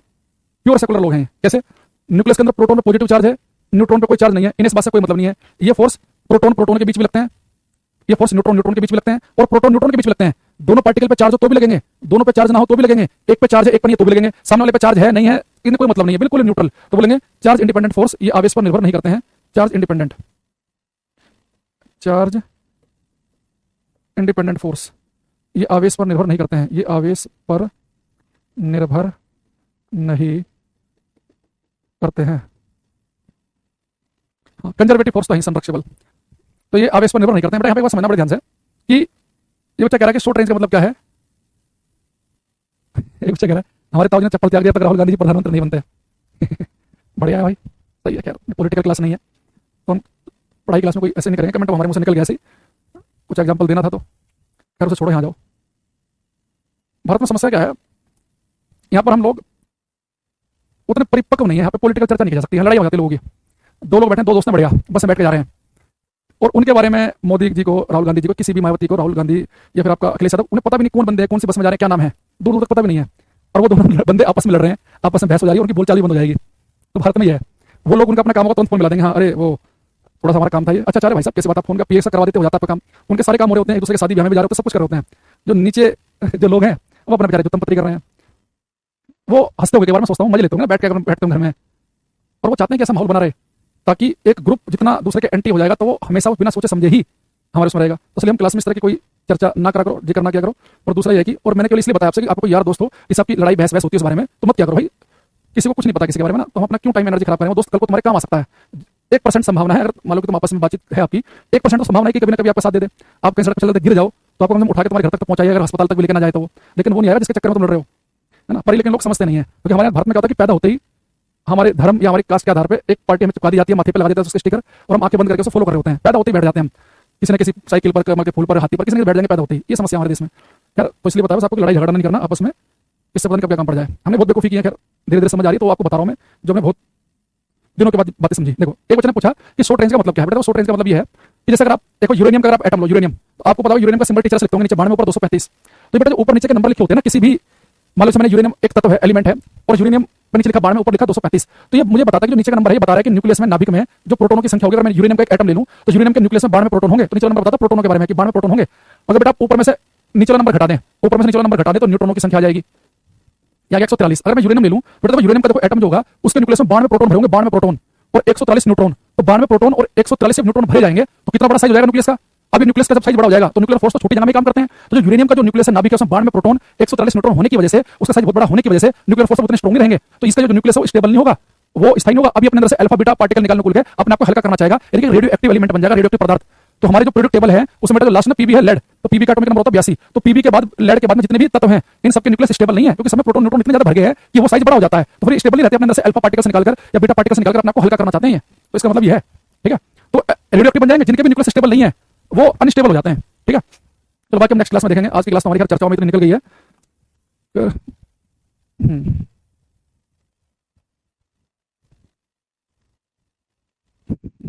प्योर सेकुलर लोग हैं। कैसे? न्यूक्लियस के अंदर प्रोटॉन पे पॉजिटिव चार्ज है, न्यूट्रॉन पे कोई चार्ज नहीं है, इन्हें इस बात से कोई मतलब नहीं है। ये फोर्स प्रोटॉन प्रोटॉन के बीच में लगते हैं, ये फोर्स न्यूट्रॉन न्यूट्रॉन के बीच में लगते हैं, और प्रोटॉन न्यूट्रॉन के बीच में लगते हैं। दोनों पार्टिकल पे चार्ज हो तो भी लगेंगे, दोनों पे चार्ज ना हो तो भी लगेंगे, एक पे चार्ज है एक पे नहीं तो भी लगेंगे, सामने वाले पे चार्ज है नहीं है इन्हें कोई मतलब नहीं है, बिल्कुल न्यूट्रल। तो बोलेंगे चार्ज इंडिपेंडेंट फोर्स, ये आवेश पर निर्भर नहीं करते हैं, charge independent, charge independent force, ये आवेश पर निर्भर नहीं करते हैं, ये आवेश पर निर्भर नहीं करते हैं। कंजर्वेटिव फोर्स तो है संरक्षक बल, तो ये आवेश पर निर्भर नहीं करते हैं। बेटा यहाँ पे एक बात समझना बड़े ध्यान से कि ये बच्चा कह रहा है कि शॉर्ट रेंज का मतलब क्या है। एक बच्चा कह रहा है हमारे ताऊ जी ने चप्पल त्याग दिया तक राहुल गांधी जी प्रधानमंत्री नहीं बनते। बढ़िया है भाई, सही है। खैर पॉलिटिकल क्लास नहीं है तो हम पढ़ाई क्लास में कोई ऐसे नहीं करेंगे, कमेंट हमारे मुंह से निकल गया ऐसे, कुछ एग्जाम्पल देना था तो खैर उसे छोड़ो, यहाँ जाओ। भारत में समस्या क्या है, यहाँ पर हम लोग उतने परिपक्व नहीं है, यहाँ पे पॉलिटिकल चर्चा नहीं की जा सकती है, लड़ाई हो जाती है लोगों की। दो लोग बैठे हैं, दो दोस्त हैं, बढ़िया बस में बैठ के जा रहे हैं, और उनके बारे में मोदी जी को, राहुल गांधी जी को, किसी भी मायावती को, राहुल गांधी या फिर आपका अखिलेश यादव, उन्हें पता भी नहीं कौन बंदे हैं, कौन सी बस में जा रहे हैं, क्या नाम है, दूर दूर तक पता भी नहीं है। और वो दोनों बंदे आपस में लड़ रहे हैं, आपस में बहस हो जाएगी, उनकी बोलचाल भी बंद हो जाएगी। तो भारत में ये है, वो लोग उनका अपना काम होगा तुरंत फोन मिला देंगे, हाँ अरे वो थोड़ा सा हमारा काम था ये, अच्छा भाई साहब कैसे बात, आप फोन का पीएस करवा देते हो जाता है काम। उनके सारे काम हो रहे होते हैं, एक दूसरे के शादी ब्याह में भी जा रहे होते हैं, सब कुछ कर रहे होते हैं। जो नीचे जो लोग हैं वो अपना बेचारे जो तंपत्री कर रहे हैं, वो हंसते हुए के बारे में सोचता हूँ, मजे लेते होंगे बैठ के, बैठते हैं घर में, और वो चाहते हैं कि ऐसा माहौल बना रहे ताकि एक ग्रुप जितना दूसरे के एंटी हो जाएगा तो वो हमेशा बिना सोचे समझे ही हमारे उसमें रहेगा। तो इसलिए हम क्लास में इस तरह की कोई चर्चा ना करा करो, जिक्र ना किया करो। और दूसरा ये है कि, और मैंने केवल इसलिए बताया आपसे कि आपको यार दोस्त हो, इस आपकी लड़ाई बहस होती है उस बारे में, तो मत किया करो भाई। किसी को कुछ नहीं पता किसी के बारे में ना, तो हम अपना क्यों टाइम एनर्जी खराब करें। वो दोस्त कल को तुम्हारे काम आ सकता है। 1% संभावना है, अगर मान लो कि तुम आपस में बातचीत है आपकी, 1% तो संभावना है कि कभी ना कभी आपका साथ दे दे। आप कहीं सड़क पर चलते गिर जाओ तो आपको कम से कम उठा के तुम्हारे घर तक पहुंचाइए, अगर अस्पताल तक भी लेकर ना जाए तो वो। लेकिन वो नहीं आएगा जिसके चक्कर में तुम लड़ रहे हो, है ना। पर लेकिन लोग समझते नहीं है, क्योंकि हमारे भारत में क्या होता है कि पैदा होते ही हमारे धर्म या हमारी कास्ट के आधार पर एक पार्टी हमें चिपका दी जाती है, माथे पे लगा देता है उसके स्टिकर, और हम आंखें बंद करके उसे फॉलो कर रहे होते हैं। पैदा होते ही बैठ जाते हैं हम, किसी न किसी साइकिल पर, कमल के फूल पर, हाथी पर, किसी ने बैठ जाएंगे पैदा होते ही। ये समस्या हमारे देश में। यार तो इसलिए बताया बस आपको, लड़ाई झगड़ा नहीं करना आपस में, इससे पता नहीं कब क्या काम पड़ जाए। हमने बहुत बेवकूफी की है, खैर धीरे धीरे समझ आ रही है, तो आपको बता रहा हूं मैं, जो मैं बहुत दिनों के बाद बातें समझी। देखो, एक बच्चे ने पूछा कि शॉर्ट रेंज का मतलब क्या है। बेटा शॉर्ट रेंज का मतलब ये है कि जैसे अगर आप देखो यूरेनियम का, अगर आप एटम लो यूरेनियम, तो आपको पता होगा यूरेनियम का सिंबल टीचर से लिखते होंगे नीचे बाण में ऊपर 235। तो बेटा जो ऊपर नीचे के नंबर लिखे होते हैं ना किसी भी, मान लो मैंने यूरेनियम एक तत्व है, एलिमेंट है, और यूरेनियम पर नीचे लिखा बाण में ऊपर लिखा 235, तो ये मुझे बताता है कि जो नीचे का नंबर है ये बता रहा है कि न्यूक्लियस में, नाभिक में जो प्रोटोनों की संख्या होगी। अगर मैं यूरेनियम का एक एटम ले लूं तो यूरेनियम के न्यूक्लियस में बाण में प्रोटोन होंगे, तो नीचे नंबर बताता है प्रोटोनों के बारे में कि बाण में प्रोटोन होंगे। अगर बेटा आप ऊपर में से नीचे वाला नंबर घटा दें, ऊपर में से नीचे वाला नंबर घटा दें तो न्यूट्रॉनों की संख्या आ जाएगी, या 143। अगर मैं यूरेनियम ले लूं बेटा, तो यूरेनियम का देखो एटम जो होगा उसके न्यूक्लियस में बाण में प्रोटोन भरे होंगे, बाण में प्रोटोन और 143 न्यूट्रॉन। तो 92 प्रोटॉन और 143 न्यूट्रॉन भरे जाएंगे, तो कितना बड़ा साइज हो जाएगा न्यूक्लियस का। अभी न्यूक्लियस का जब साइज बड़ा हो जाएगा तो न्यूक्लियर फोर्स तो छोटी जगह में काम करते हैं। तो जो यूरेनियम का जो न्यूक्लियस है, नाभिक है, उसमें 92 प्रोटॉन 143 न्यूट्रॉन होने की वजह से, उसका साइज बहुत बड़ा होने की वजह से न्यूक्लियर फोर्स उतने स्ट्रांग रहेंगे। तो इसका जो न्यूक्लियस है वो स्टेबल नहीं होगा, वो स्थायी होगा। अभी अपने अंदर से अल्फा बीटा पार्टिकल निकालने को लेकर अपने आप को हल्का करना चाहेगा, यानी रेडियो एक्टिव एलिमेंट बन जाएगा, रेडियो एक्टिव पदार्थ। तो हमारे जो पीरियोडिक टेबल है उसमें जो लास्ट में पीबी है लेड, तो पीबी का एटॉमिक नंबर होता है 82। तो पीबी के बाद लेड के बाद में जितने भी तत्व हैं इन सबके न्यूक्लियस स्टेबल नहीं है, क्योंकि सब में प्रोटॉन न्यूट्रॉन इतने ज्यादा भर गए हैं कि वो साइज बड़ा हो जाता है। तो फिर स्टेबल नहीं रहते, अपने अंदर से अल्फा पार्टिकल्स निकालकर या बीटा पार्टिकल्स निकालकर अपने आप को हल्का करना चाहते हैं। तो इसका मतलब ये है, ठीक है। तो रेडियो एक्टिव बन जाएंगे, जिनके भी न्यूक्लियस स्टेबल नहीं है वो अनस्टेबल हो जाते हैं, ठीक है। चलो बाकी हम नेक्स्ट क्लास में देखेंगे। आज की क्लास हमारी खैर चर्चाओं में इतनी निकल गई है।